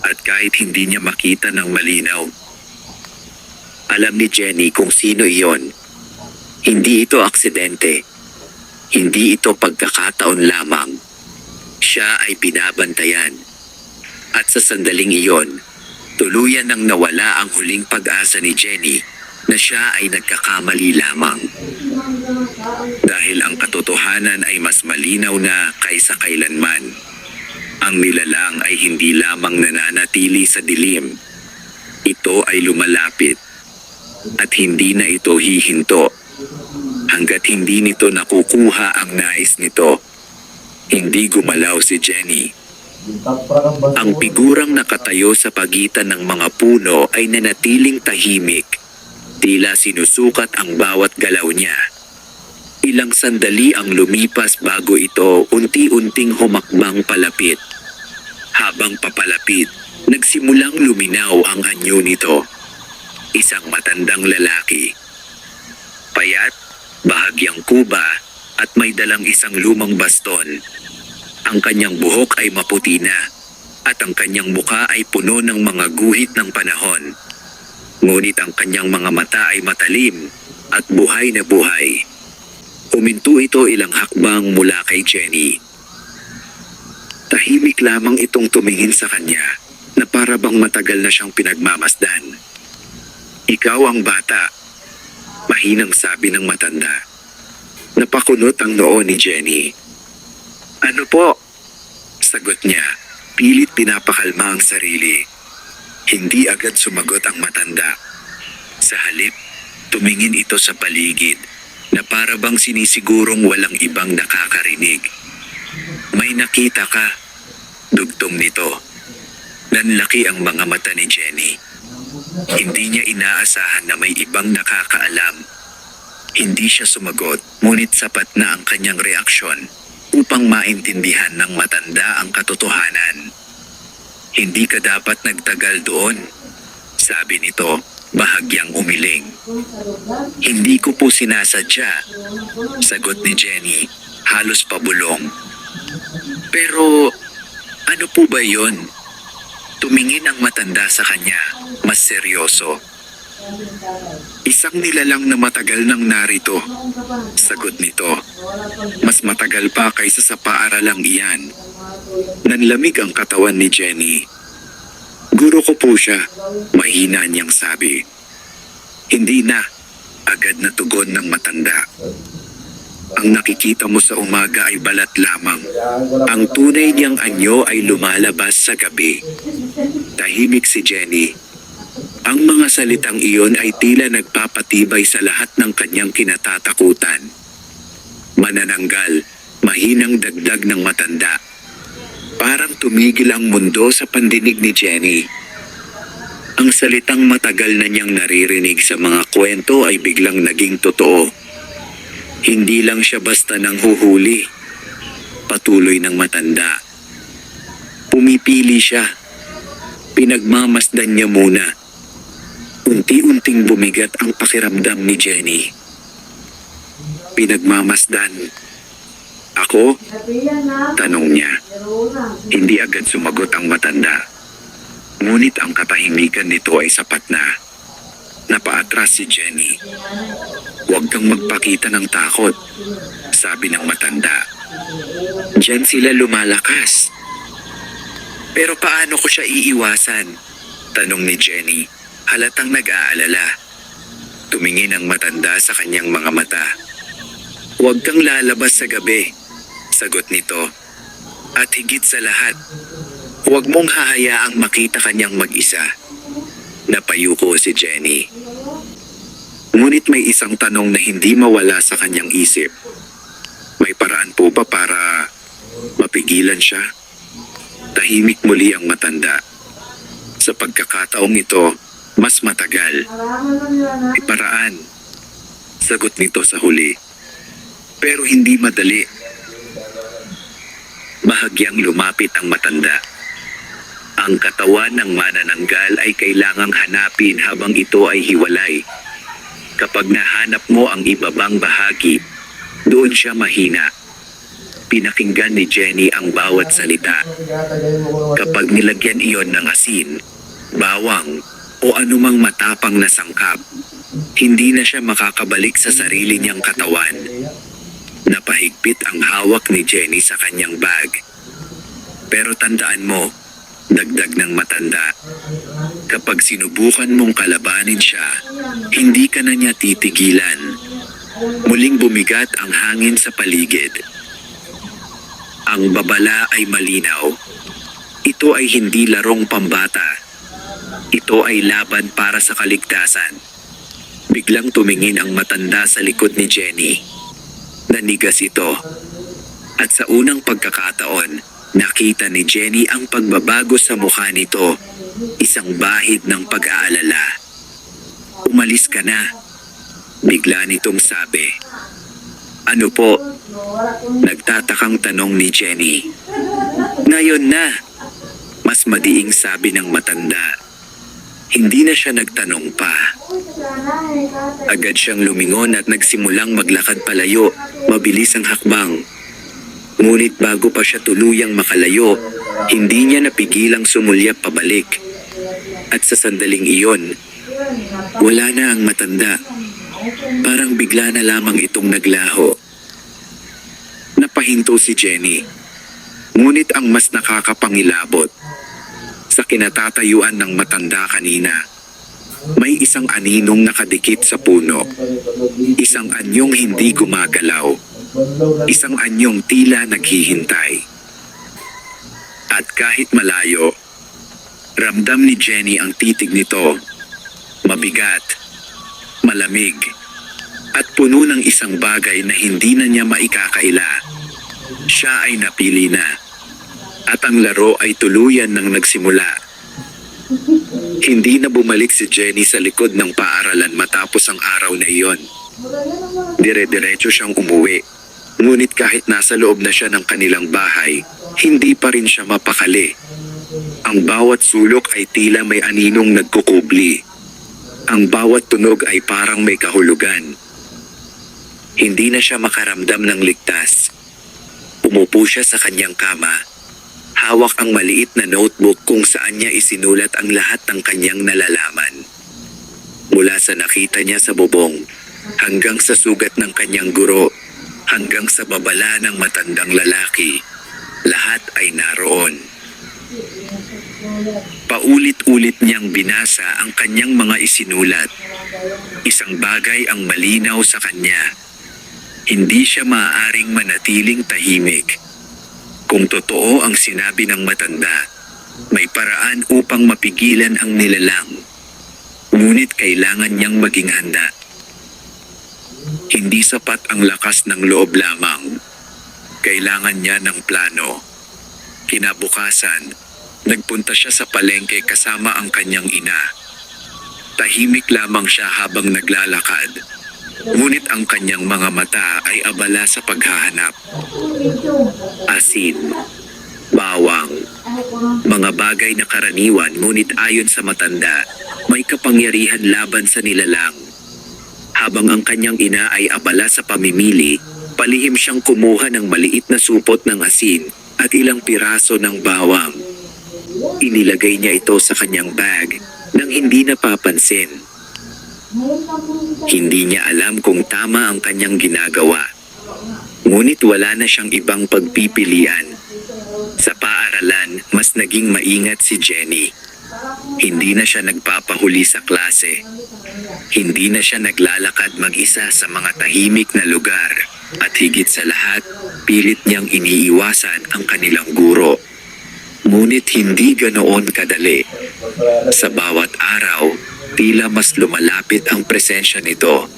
At kahit hindi niya makita ng malinaw, alam ni Jenny kung sino iyon. Hindi ito aksidente. Hindi ito pagkakataon lamang. Siya ay binabantayan. At sa sandaling iyon, tuluyan nang nawala ang huling pag-asa ni Jenny na siya ay nagkakamali lamang. Dahil ang katotohanan ay mas malinaw na kaysa kailanman. Ang nilalang ay hindi lamang nananatili sa dilim. Ito ay lumalapit. At hindi na ito hihinto. Hanggat hindi nito nakukuha ang nais nito. Hindi gumalaw si Jenny. Ang figurang nakatayo sa pagitan ng mga puno ay nanatiling tahimik. Tila sinusukat ang bawat galaw niya. Ilang sandali ang lumipas bago ito unti-unting humakbang palapit. Habang papalapit, nagsimulang luminaw ang anyo nito. Isang matandang lalaki. Payat, bahagyang kuba, at may dalang isang lumang baston. Ang kanyang buhok ay maputi na, at ang kanyang muka ay puno ng mga guhit ng panahon. Ngunit ang kanyang mga mata ay matalim at buhay na buhay. Huminto ito ilang hakbang mula kay Jenny. Tahimik lamang itong tumingin sa kanya na para bang matagal na siyang pinagmamasdan. Ikaw ang bata, mahinang sabi ng matanda. Napakunot ang noo ni Jenny. Ano po? Sagot niya, pilit pinapakalma ang sarili. Hindi agad sumagot ang matanda. Sa halip, tumingin ito sa paligid na para bang sinisigurong walang ibang nakakarinig. May nakita ka, dugtong nito. Nanlaki ang mga mata ni Jenny. Hindi niya inaasahan na may ibang nakakaalam. Hindi siya sumagot, ngunit sapat na ang kanyang reaksyon upang maintindihan ng matanda ang katotohanan. Hindi ka dapat nagtagal doon, sabi nito, bahagyang umiling. Hindi ko po sinasadya, sagot ni Jenny, halos pabulong. Pero ano po ba yon? Tumingin ang matanda sa kanya, mas seryoso. Isang nilalang na matagal nang narito, sagot nito. Mas matagal pa kaysa sa paaralang iyan. Nanlamig ang katawan ni Jenny. Guro ko po siya, mahina niyang sabi. Hindi na, agad na tugon ng matanda. Ang nakikita mo sa umaga ay balat lamang. Ang tunay niyang anyo ay lumalabas sa gabi. Tahimik si Jenny. Ang mga salitang iyon ay tila nagpapatibay sa lahat ng kanyang kinatatakutan. Manananggal, mahinang dagdag ng matanda. Parang tumigil ang mundo sa pandinig ni Jenny. Ang salitang matagal na niyang naririnig sa mga kwento ay biglang naging totoo. Hindi lang siya basta nanghuhuli. Patuloy ng matanda. Pumipili siya. Pinagmamasdan niya muna. Unti-unting bumigat ang pakiramdam ni Jenny. Pinagmamasdan. Ako? Tanong niya. Hindi agad sumagot ang matanda. Ngunit ang katahimikan nito ay sapat na. Napaatras si Jenny. Huwag kang magpakita ng takot, sabi ng matanda. Diyan sila lumalakas. Pero paano ko siya iiwasan? Tanong ni Jenny. Halatang nag-aalala. Tumingin ang matanda sa kanyang mga mata. Huwag kang lalabas sa gabi, sagot nito. At higit sa lahat, huwag mong hahayaang makita kanyang mag-isa. Napayuko si Jenny. Ngunit may isang tanong na hindi mawala sa kanyang isip. May paraan po ba para mapigilan siya? Tahimik muli ang matanda. Sa pagkakataong ito, mas matagal. May paraan, sagot nito sa huli. Pero hindi madali. Bahagyang lumapit ang matanda. Ang katawan ng manananggal ay kailangang hanapin habang ito ay hiwalay. Kapag nahanap mo ang ibabang bahagi, doon siya mahina. Pinakinggan ni Jenny ang bawat salita. Kapag nilagyan iyon ng asin, bawang, o anumang matapang na sangkap, hindi na siya makakabalik sa sarili niyang katawan. Napahigpit ang hawak ni Jenny sa kanyang bag. Pero tandaan mo, dagdag ng matanda, kapag sinubukan mong kalabanin siya, hindi ka na niya titigilan. Muling bumigat ang hangin sa paligid. Ang babala ay malinaw. Ito ay hindi larong pambata. Ito ay laban para sa kaligtasan. Biglang tumingin ang matanda sa likod ni Jenny. Nanigas ito. At sa unang pagkakataon, nakita ni Jenny ang pagbabago sa mukha nito. Isang bahid ng pag-aalala. "Umalis ka na," bigla nitong sabi. "Ano po?" nagtatakang tanong ni Jenny. "Ngayon na," mas madiing sabi ng matanda. Hindi na siya nagtanong pa. Agad siyang lumingon at nagsimulang maglakad palayo. Mabilis ang hakbang. Ngunit bago pa siya tuluyang makalayo, hindi niya napigilang sumulyap pabalik. At sa sandaling iyon, wala na ang matanda. Parang bigla na lamang itong naglaho. Napahinto si Jenny. Ngunit ang mas nakakapangilabot, sa kinatatayuan ng matanda kanina, may isang aninong nakadikit sa puno. Isang anyong hindi gumagalaw. Isang anyong tila naghihintay. At kahit malayo, ramdam ni Jenny ang titig nito. Mabigat, malamig, at puno ng isang bagay na hindi na niya maikakaila. Siya ay napili na. At ang laro ay tuluyan nang nagsimula. Hindi na bumalik si Jenny sa likod ng paaralan matapos ang araw na iyon. Dire-diretso siyang umuwi. Ngunit kahit nasa loob na siya ng kanilang bahay, hindi pa rin siya mapakali. Ang bawat sulok ay tila may aninong nagkukubli. Ang bawat tunog ay parang may kahulugan. Hindi na siya makaramdam ng ligtas. Umupo siya sa kanyang kama. Hawak ang maliit na notebook kung saan niya isinulat ang lahat ng kanyang nalalaman. Mula sa nakita niya sa bubong, hanggang sa sugat ng kanyang guro, hanggang sa babala ng matandang lalaki, lahat ay naroon. Paulit-ulit niyang binasa ang kanyang mga isinulat. Isang bagay ang malinaw sa kanya. Hindi siya maaaring manatiling tahimik. Kung totoo ang sinabi ng matanda, may paraan upang mapigilan ang nilalang. Ngunit kailangan niyang maging handa. Hindi sapat ang lakas ng loob lamang. Kailangan niya ng plano. Kinabukasan, nagpunta siya sa palengke kasama ang kanyang ina. Tahimik lamang siya habang naglalakad. Ngunit ang kanyang mga mata ay abala sa paghahanap. Asin, bawang, mga bagay na karaniwan ngunit ayon sa matanda, may kapangyarihan laban sa nilalang. Habang ang kanyang ina ay abala sa pamimili, palihim siyang kumuha ng maliit na supot ng asin at ilang piraso ng bawang. Inilagay niya ito sa kanyang bag nang hindi napapansin. Hindi niya alam kung tama ang kanyang ginagawa. Ngunit wala na siyang ibang pagpipilian. Sa paaralan, mas naging maingat si Jenny. Hindi na siya nagpapahuli sa klase. Hindi na siya naglalakad mag-isa sa mga tahimik na lugar. At higit sa lahat, pilit niyang iniiwasan ang kanilang guro. Ngunit hindi ganoon kadali. Sa bawat araw, tila mas lumalapit ang presensya nito.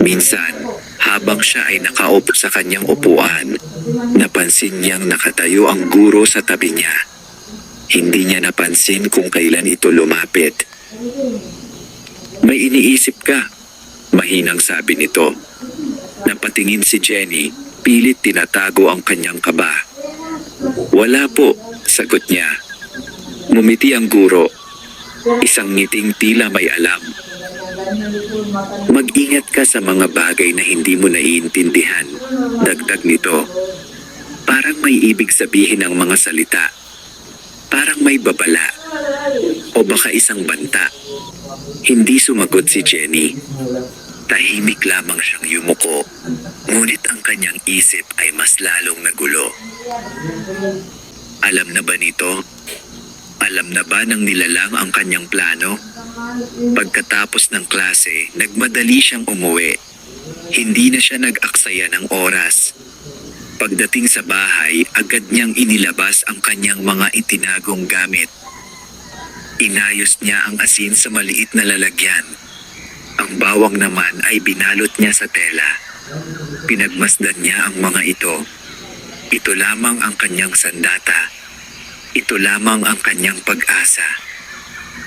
Minsan, habang siya ay nakaupo sa kanyang upuan, napansin niyang nakatayo ang guro sa tabi niya. Hindi niya napansin kung kailan ito lumapit. "May iniisip ka?" mahinang sabi nito. Napatingin si Jenny, pilit tinatago ang kanyang kaba. "Wala po," sagot niya. Ngumiti ang guro. Isang ngiting tila may alam. "Mag-ingat ka sa mga bagay na hindi mo naiintindihan," dagdag nito. Parang may ibig sabihin ang mga salita. Parang may babala. O baka isang banta. Hindi sumagot si Jenny. Tahimik lamang siyang yumuko. Ngunit ang kanyang isip ay mas lalong nagulo. Alam na ba nito? Alam na ba ng nilalang ang kanyang plano? Pagkatapos ng klase, nagmadali siyang umuwi. Hindi na siya nag-aksaya ng oras. Pagdating sa bahay, agad niyang inilabas ang kanyang mga itinagong gamit. Inayos niya ang asin sa maliit na lalagyan. Ang bawang naman ay binalot niya sa tela. Pinagmasdan niya ang mga ito. Ito lamang ang kanyang sandata. Ito lamang ang kanyang pag-asa.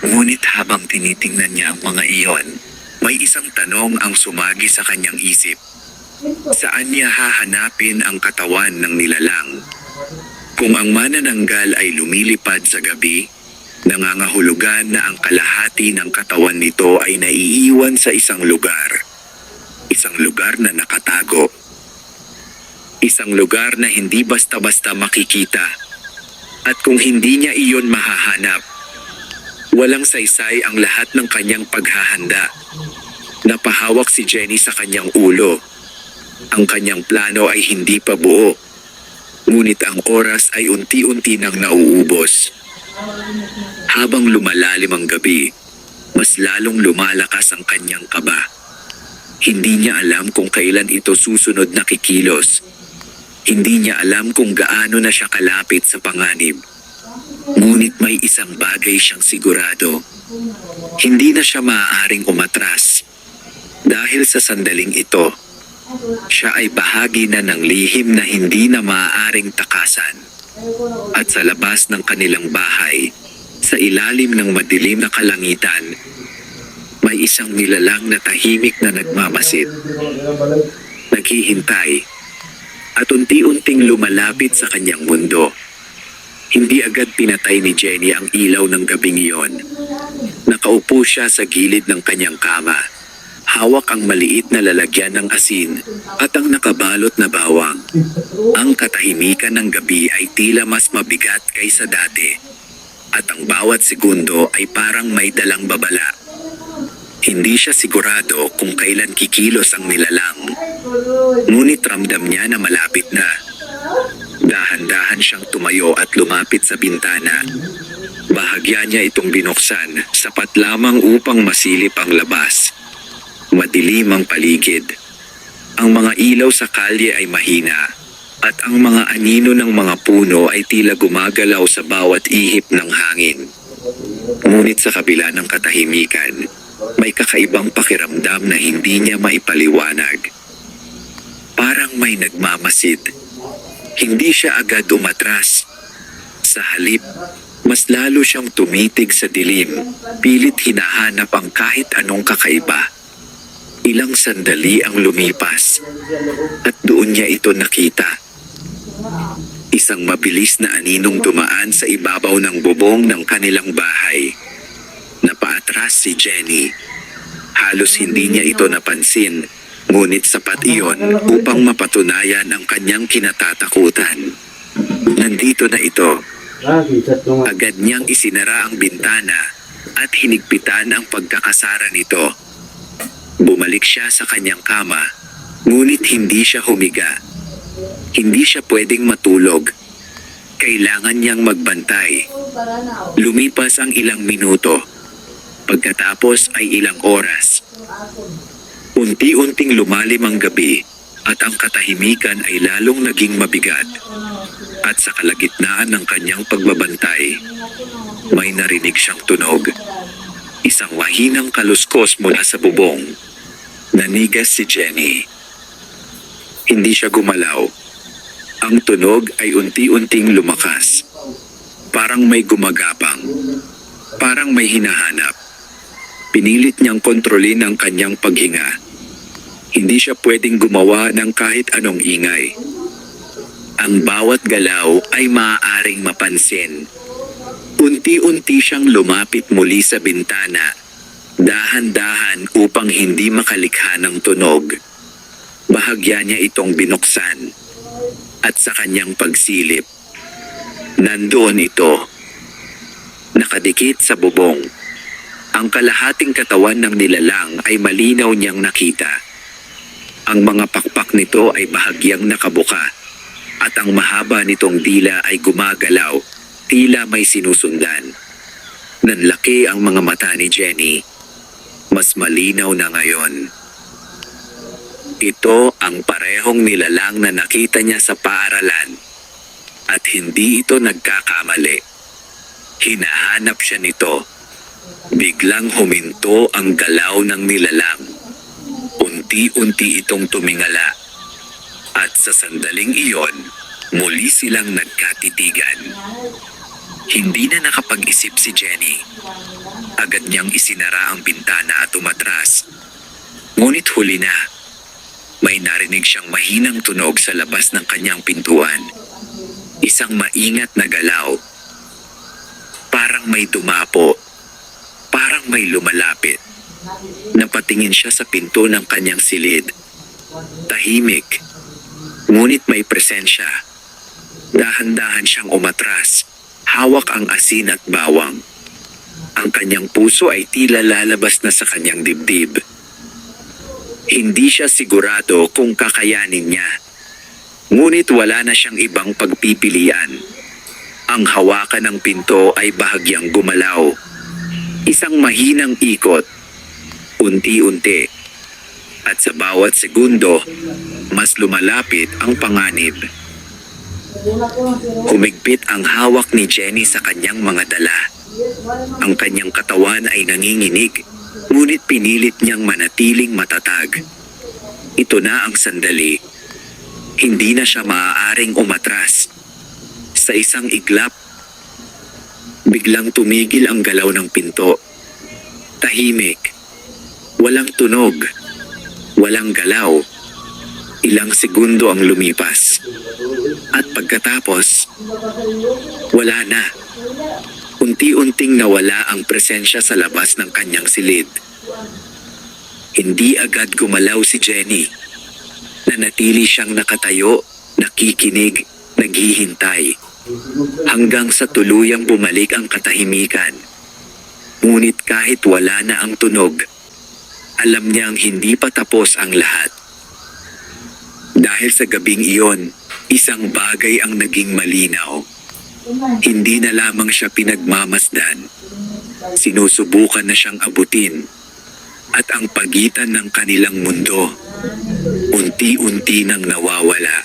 Ngunit habang tinitingnan niya ang mga iyon, may isang tanong ang sumagi sa kanyang isip. Saan niya hahanapin ang katawan ng nilalang? Kung ang manananggal ay lumilipad sa gabi, nangangahulugan na ang kalahati ng katawan nito ay naiiwan sa isang lugar. Isang lugar na nakatago. Isang lugar na hindi basta-basta makikita. At kung hindi niya iyon mahahanap, walang saysay ang lahat ng kanyang paghahanda. Napahawak si Jenny sa kanyang ulo. Ang kanyang plano ay hindi pa buo. Ngunit ang oras ay unti-unti nang nauubos. Habang lumalalim ang gabi, mas lalong lumalakas ang kanyang kaba. Hindi niya alam kung kailan ito susunod na kikilos. Hindi niya alam kung gaano na siya kalapit sa panganib. Ngunit may isang bagay siyang sigurado. Hindi na siya maaaring umatras. Dahil sa sandaling ito, siya ay bahagi na ng lihim na hindi na maaaring takasan. At sa labas ng kanilang bahay, sa ilalim ng madilim na kalangitan, may isang nilalang na tahimik na nagmamasid. Naghihintay at unti-unting lumalapit sa kanyang mundo. Hindi agad pinatay ni Jenny ang ilaw ng gabing iyon. Nakaupo siya sa gilid ng kanyang kama. Hawak ang maliit na lalagyan ng asin at ang nakabalot na bawang. Ang katahimikan ng gabi ay tila mas mabigat kaysa dati. At ang bawat segundo ay parang may dalang babala. Hindi siya sigurado kung kailan kikilos ang nilalang. Ngunit ramdam niya na malapit na. Dahan-dahan siyang tumayo at lumapit sa bintana. Bahagya niya itong binuksan, sapat lamang upang masilip ang labas. Madilim ang paligid. Ang mga ilaw sa kalye ay mahina at ang mga anino ng mga puno ay tila gumagalaw sa bawat ihip ng hangin. Ngunit sa kabila ng katahimikan, may kakaibang pakiramdam na hindi niya maipaliwanag. Parang may nagmamasid. Hindi siya agad umatras. Sa halip, mas lalo siyang tumitig sa dilim, pilit hinahanap ang kahit anong kakaiba. Ilang sandali ang lumipas at doon niya ito nakita. Isang mabilis na aninong dumaan sa ibabaw ng bubong ng kanilang bahay. Napaatras si Jenny. Halos hindi niya ito napansin, ngunit sapat iyon upang mapatunayan ang kanyang kinatatakutan. Nandito na ito. Agad niyang isinara ang bintana at hinigpitan ang pagkakasara nito. Bumalik siya sa kanyang kama, ngunit hindi siya humiga. Hindi siya pwedeng matulog. Kailangan niyang magbantay. Lumipas ang ilang minuto. Pagkatapos ay ilang oras. Unti-unting lumalim ang gabi at ang katahimikan ay lalong naging mabigat. At sa kalagitnaan ng kanyang pagbabantay, may narinig siyang tunog. Isang mahinang kaluskos mula sa bubong. Nanigas si Jenny. Hindi siya gumalaw. Ang tunog ay unti-unting lumakas. Parang may gumagapang. Parang may hinahanap. Pinilit niyang kontrolin ang kanyang paghinga. Hindi siya pwedeng gumawa ng kahit anong ingay. Ang bawat galaw ay maaaring mapansin. Unti-unti siyang lumapit muli sa bintana, dahan-dahan upang hindi makalikha ng tunog. Bahagya niya itong binuksan. At sa kanyang pagsilip, nandoon ito. Nakadikit sa bubong. Ang kalahating katawan ng nilalang ay malinaw niyang nakita. Ang mga pakpak nito ay bahagyang nakabuka. At ang mahaba nitong dila ay gumagalaw, tila may sinusundan. Nanlaki ang mga mata ni Jenny. Mas malinaw na ngayon. Ito ang parehong nilalang na nakita niya sa paaralan. At hindi ito nagkakamali. Hinahanap siya nito. Biglang huminto ang galaw ng nilalang. Unti-unti itong tumingala. At sa sandaling iyon, muli silang nagkatitigan. Hindi na nakapag-isip si Jenny. Agad niyang isinara ang bintana at umatras. Ngunit huli na. May narinig siyang mahinang tunog sa labas ng kanyang pintuan. Isang maingat na galaw. Parang may dumapo. Parang may lumalapit. Napatingin siya sa pinto ng kanyang silid. Tahimik. Ngunit may presensya. Dahan-dahan siyang umatras. Hawak ang asin at bawang. Ang kanyang puso ay tila lalabas na sa kanyang dibdib. Hindi siya sigurado kung kakayanin niya. Ngunit wala na siyang ibang pagpipilian. Ang hawakan ng pinto ay bahagyang gumalaw. Isang mahinang ikot. Unti-unti. At sa bawat segundo, mas lumalapit ang panganib. Humigpit ang hawak ni Jenny sa kanyang mga dala. Ang kanyang katawan ay nanginginig, ngunit pinilit niyang manatiling matatag. Ito na ang sandali. Hindi na siya maaaring umatras. Sa isang iglap, biglang tumigil ang galaw ng pinto. Tahimik. Walang tunog. Walang galaw. Ilang segundo ang lumipas. At pagkatapos, wala na. Unti-unting nawala ang presensya sa labas ng kanyang silid. Hindi agad gumalaw si Jenny. Nanatili siyang nakatayo, nakikinig, naghihintay. Hanggang sa tuluyang bumalik ang katahimikan. Ngunit kahit wala na ang tunog, alam niyang hindi pa tapos ang lahat. Dahil sa gabing iyon, isang bagay ang naging malinaw. Hindi na lamang siya pinagmamasdan. Sinusubukan na siyang abutin. At ang pagitan ng kanilang mundo, unti-unti nang nawawala.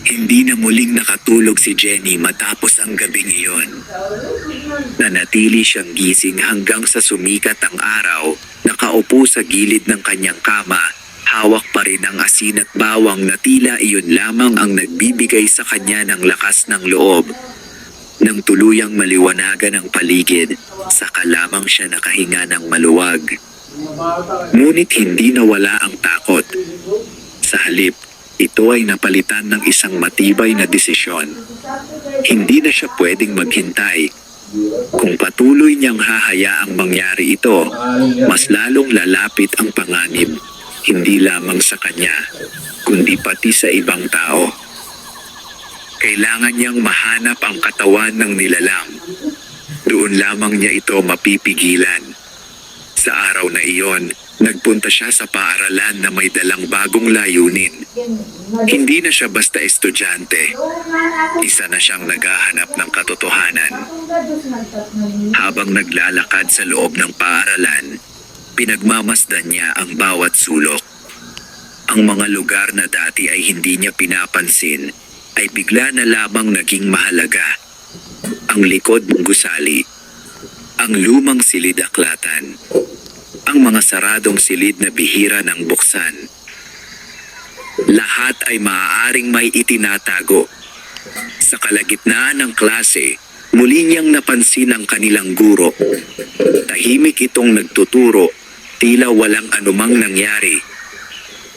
Hindi na muling nakatulog si Jenny matapos ang gabing iyon. Nanatili siyang gising hanggang sa sumikat ang araw, nakaupo sa gilid ng kanyang kama. Hawak pa rin ang asin at bawang na tila iyon lamang ang nagbibigay sa kanya ng lakas ng loob. Nang tuluyang maliwanagan ang paligid, saka lamang siya nakahinga ng maluwag. Ngunit hindi nawala ang takot. Sa halip, ito ay napalitan ng isang matibay na desisyon. Hindi na siya pwedeng maghintay. Kung patuloy niyang hahayaang mangyari ito, mas lalong lalapit ang panganib. Hindi lamang sa kanya, kundi pati sa ibang tao. Kailangan niyang mahanap ang katawan ng nilalang. Doon lamang niya ito mapipigilan. Sa araw na iyon, nagpunta siya sa paaralan na may dalang bagong layunin. Hindi na siya basta estudyante. Isa na siyang naghahanap ng katotohanan. Habang naglalakad sa loob ng paaralan, pinagmamasdan niya ang bawat sulok. Ang mga lugar na dati ay hindi niya pinapansin ay bigla na lamang naging mahalaga. Ang likod ng gusali, ang lumang silid aklatan, ang mga saradong silid na bihira ng buksan. Lahat ay maaaring may itinatago. Sa kalagitnaan ng klase, muli niyang napansin ang kanilang guro. Tahimik itong nagtuturo, tila walang anumang nangyari.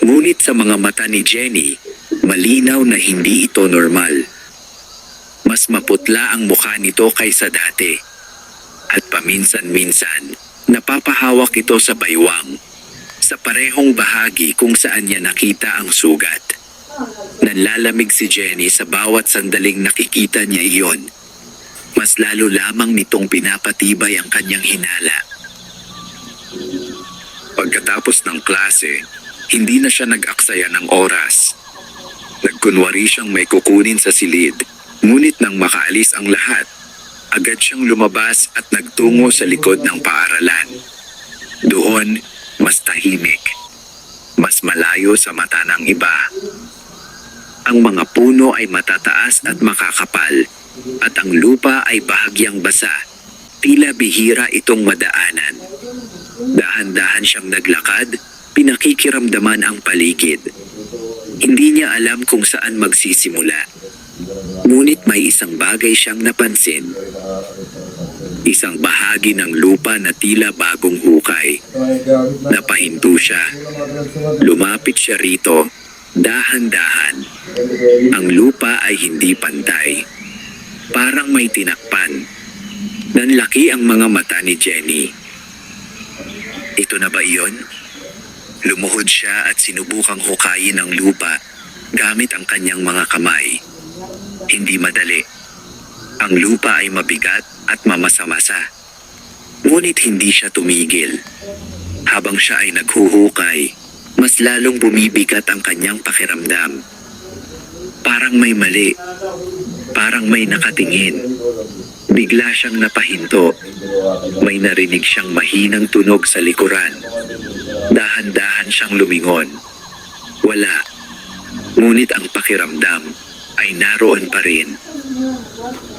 Ngunit sa mga mata ni Jenny, malinaw na hindi ito normal. Mas maputla ang mukha nito kaysa dati. At paminsan-minsan, napapahawak ito sa baywang. Sa parehong bahagi kung saan niya nakita ang sugat. Nanlalamig si Jenny sa bawat sandaling nakikita niya iyon. Mas lalo lamang nitong pinapatibay ang kanyang hinala. Pagkatapos ng klase, hindi na siya nag-aksaya ng oras. Nagkunwari siyang may kukunin sa silid, ngunit nang makaalis ang lahat, agad siyang lumabas at nagtungo sa likod ng paaralan. Doon, mas tahimik. mas malayo sa mata ng iba. Ang mga puno ay matataas at makakapal, at ang lupa ay bahagyang basa. Tila bihira itong madaanan. Dahan-dahan siyang naglakad, pinakikiramdaman ang paligid. Hindi niya alam kung saan magsisimula. Ngunit may isang bagay siyang napansin. Isang bahagi ng lupa na tila bagong hukay. Napahinto siya. Lumapit siya rito, dahan-dahan. Ang lupa ay hindi pantay. Parang may tinakpan. Nanlaki ang mga mata ni Jenny. Ito na ba iyon? Lumuhod siya at sinubukang hukayin ang lupa gamit ang kanyang mga kamay. Hindi madali. Ang lupa ay mabigat at mamasa-masa. Ngunit hindi siya tumigil. Habang siya ay naghuhukay, mas lalong bumibigat ang kanyang pakiramdam. Parang may mali. Parang may nakatingin. Bigla siyang napahinto. May narinig siyang mahinang tunog sa likuran. Dahan-dahan siyang lumingon. Wala. Ngunit ang pakiramdam ay naroon pa rin.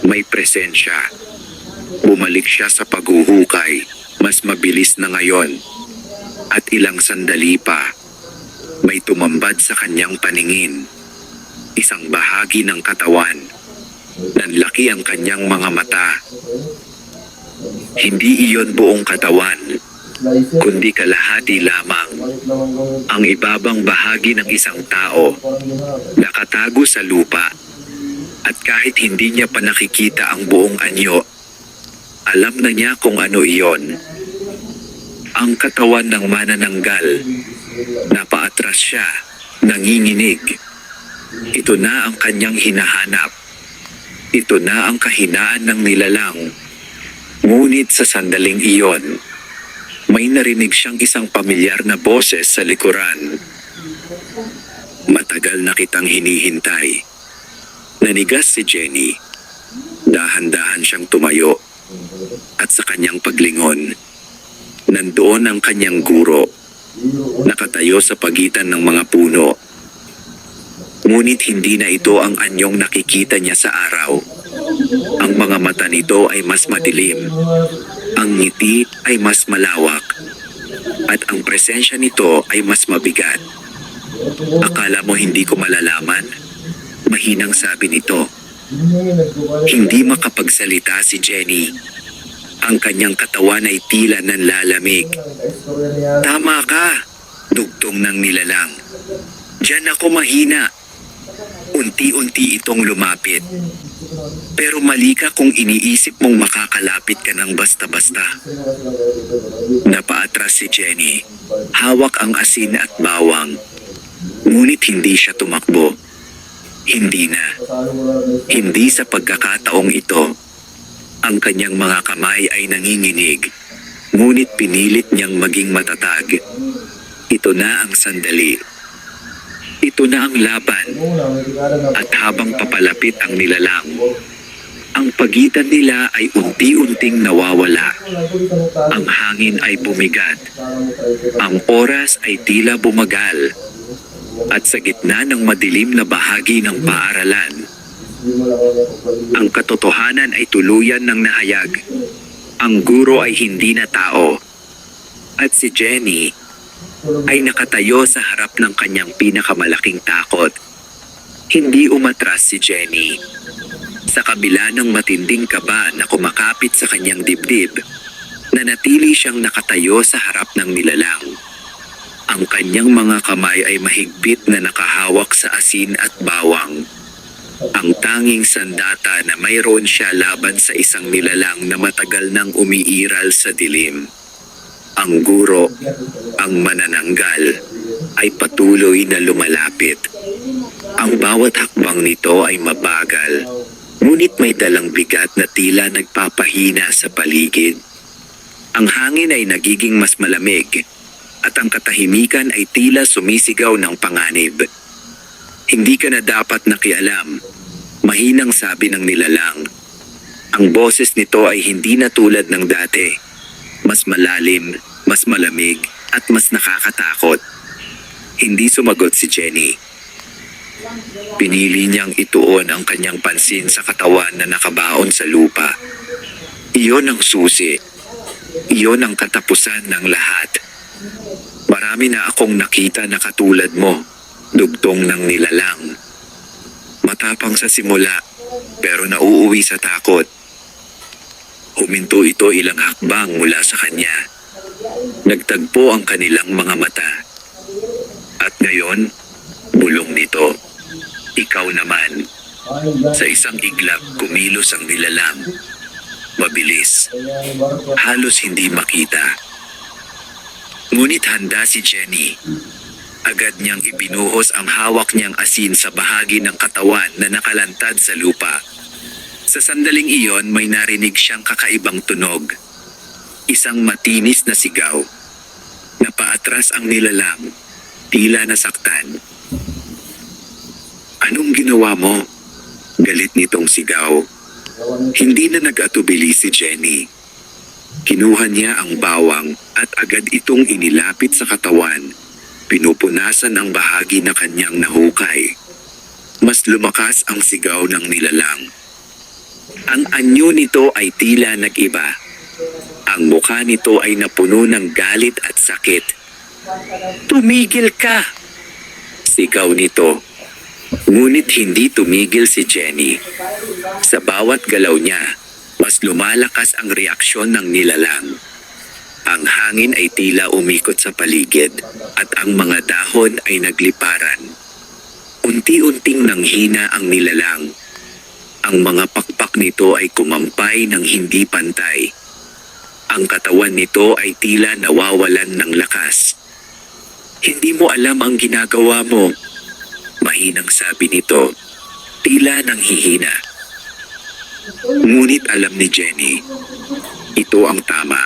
May presensya. Bumalik siya sa paghuhukay. Mas mabilis na ngayon. At ilang sandali pa, may tumambad sa kanyang paningin. Isang bahagi ng katawan. Nanlaki ang kanyang mga mata. Hindi iyon buong katawan, kundi kalahati lamang. Ang ibabang bahagi ng isang tao, nakatago sa lupa. At kahit hindi niya pa nakikita ang buong anyo, alam na niya kung ano iyon. Ang katawan ng manananggal. Napaatras siya, nanginginig. Ito na ang kanyang hinahanap. Ito na ang kahinaan ng nilalang. Ngunit sa sandaling iyon, may narinig siyang isang pamilyar na boses sa likuran. Matagal na kitang hinihintay. Nanigas si Jenny. Dahan-dahan siyang tumayo. At sa kanyang paglingon, nandoon ang kanyang guro. Nakatayo sa pagitan ng mga puno. Ngunit hindi na ito ang anyong nakikita niya sa araw. Ang mga mata nito ay mas madilim. Ang ngiti ay mas malawak. At ang presensya nito ay mas mabigat. Akala mo hindi ko malalaman? Mahinang sabi nito. Hindi makapagsalita si Jenny. Ang kanyang katawan ay tila nanlalamig. Tama ka! Dugtong ng nilalang. Diyan ako mahina. Unti-unti itong lumapit. Pero mali ka kung iniisip mong makakalapit ka ng basta-basta. Napaatras si Jenny. Hawak ang asin at bawang. Ngunit hindi siya tumakbo. Hindi na. Hindi sa pagkakataong ito. Ang kanyang mga kamay ay nanginginig. Ngunit pinilit niyang maging matatag. Ito na ang sandali. Ito na ang laban. At habang papalapit ang nilalang, ang pagitan nila ay unti-unting nawawala. Ang hangin ay bumigat. Ang oras ay tila bumagal. At sa gitna ng madilim na bahagi ng paaralan, ang katotohanan ay tuluyan ng nahayag. Ang guro ay hindi na tao. At si Jenny ay nakatayo sa harap ng kanyang pinakamalaking takot. Hindi umatras si Jenny. Sa kabila ng matinding kaba na kumakapit sa kanyang dibdib, nanatili siyang nakatayo sa harap ng nilalang. Ang kanyang mga kamay ay mahigpit na nakahawak sa asin at bawang. Ang tanging sandata na mayroon siya laban sa isang nilalang na matagal nang umiiral sa dilim. Ang guro, ang manananggal, ay patuloy na lumalapit. Ang bawat hakbang nito ay mabagal, ngunit may dalang bigat na tila nagpapahina sa paligid. Ang hangin ay nagiging mas malamig, at ang katahimikan ay tila sumisigaw ng panganib. Hindi ka na dapat nakialam, mahinang sabi ng nilalang. Ang boses nito ay hindi na tulad ng dati. Mas malalim, mas malamig, at mas nakakatakot. Hindi sumagot si Jenny. Pinili niyang ituon ang kanyang pansin sa katawan na nakabaon sa lupa. Iyon ang susi. Iyon ang katapusan ng lahat. Marami na akong nakita na katulad mo, dugtong ng nilalang. Matapang sa simula, pero nauuwi sa takot. Huminto ito ilang hakbang mula sa kanya. Nagtagpo ang kanilang mga mata. At ngayon, bulong nito, ikaw naman. Sa isang iglap, kumilos ang nilalang. Mabilis. Halos hindi makita. Ngunit handa si Jenny. Agad niyang ibinuhos ang hawak niyang asin sa bahagi ng katawan na nakalantad sa lupa. Sa sandaling iyon, may narinig siyang kakaibang tunog. Isang matinis na sigaw. Napaatras ang nilalang, tila nasaktan. Anong ginawa mo? Galit nitong sigaw. Hindi na nag-atubili si Jenny. Kinuha niya ang bawang at agad itong inilapit sa katawan. Pinupunasan ang bahagi na kanyang nahukay. Mas lumakas ang sigaw ng nilalang. Ang anyo nito ay tila nag-iba. Ang mukha nito ay napuno ng galit at sakit. Tumigil ka! Sigaw nito. Ngunit hindi tumigil si Jenny. Sa bawat galaw niya, mas lumalakas ang reaksyon ng nilalang. Ang hangin ay tila umikot sa paligid at ang mga dahon ay nagliparan. Unti-unting nanghina ang nilalang. Ang mga pakpak nito ay kumampay ng hindi pantay. Ang katawan nito ay tila nawawalan ng lakas. Hindi mo alam ang ginagawa mo. Mahinang sabi nito, tila nanghihina. Ngunit alam ni Jenny, ito ang tama.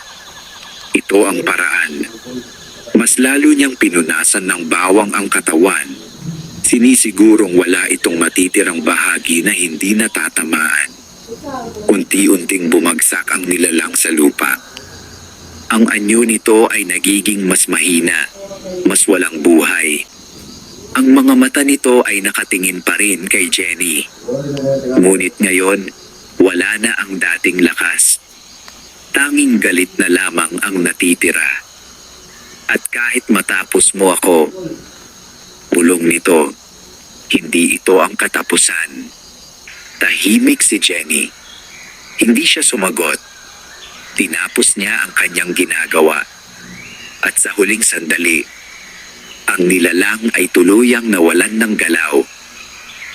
Ito ang paraan. Mas lalo niyang pinunasan ng bawang ang katawan. Sinisigurong wala itong matitirang bahagi na hindi natatamaan. Unti-unting bumagsak ang nilalang sa lupa. Ang anyo nito ay nagiging mas mahina, mas walang buhay. Ang mga mata nito ay nakatingin pa rin kay Jenny. Ngunit ngayon, wala na ang dating lakas. Tanging galit na lamang ang natitira. At kahit matapos mo ako, bulong nito, hindi ito ang katapusan. Tahimik si Jenny. Hindi siya sumagot. Tinapos niya ang kanyang ginagawa. At sa huling sandali, ang nilalang ay tuluyang nawalan ng galaw.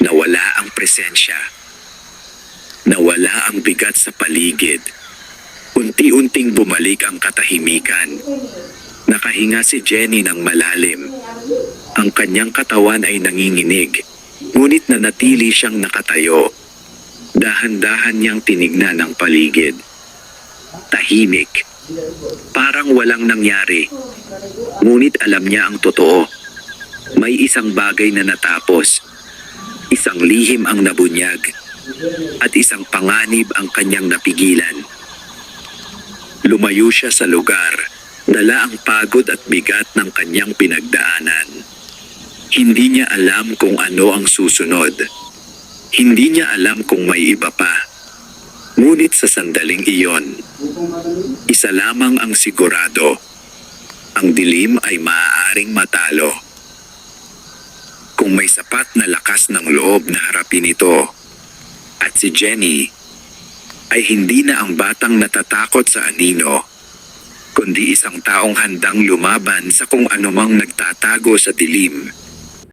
Nawala ang presensya. Nawala ang bigat sa paligid. Unti-unting bumalik ang katahimikan. Nakahinga si Jenny ng malalim. Ang kanyang katawan ay nanginginig, ngunit nanatili siyang nakatayo. Dahan-dahan niyang tinignan ang paligid. Tahimik. Parang walang nangyari. Ngunit alam niya ang totoo. May isang bagay na natapos. Isang lihim ang nabunyag. At isang panganib ang kanyang napigilan. Lumayo siya sa lugar, dala ang pagod at bigat ng kanyang pinagdaanan. Hindi niya alam kung ano ang susunod. Hindi niya alam kung may iba pa. Ngunit sa sandaling iyon, isa lamang ang sigurado. Ang dilim ay maaaring matalo. Kung may sapat na lakas ng loob na harapin ito, at si Jenny, ay hindi na ang batang natatakot sa anino, kundi isang taong handang lumaban sa kung anumang nagtatago sa dilim.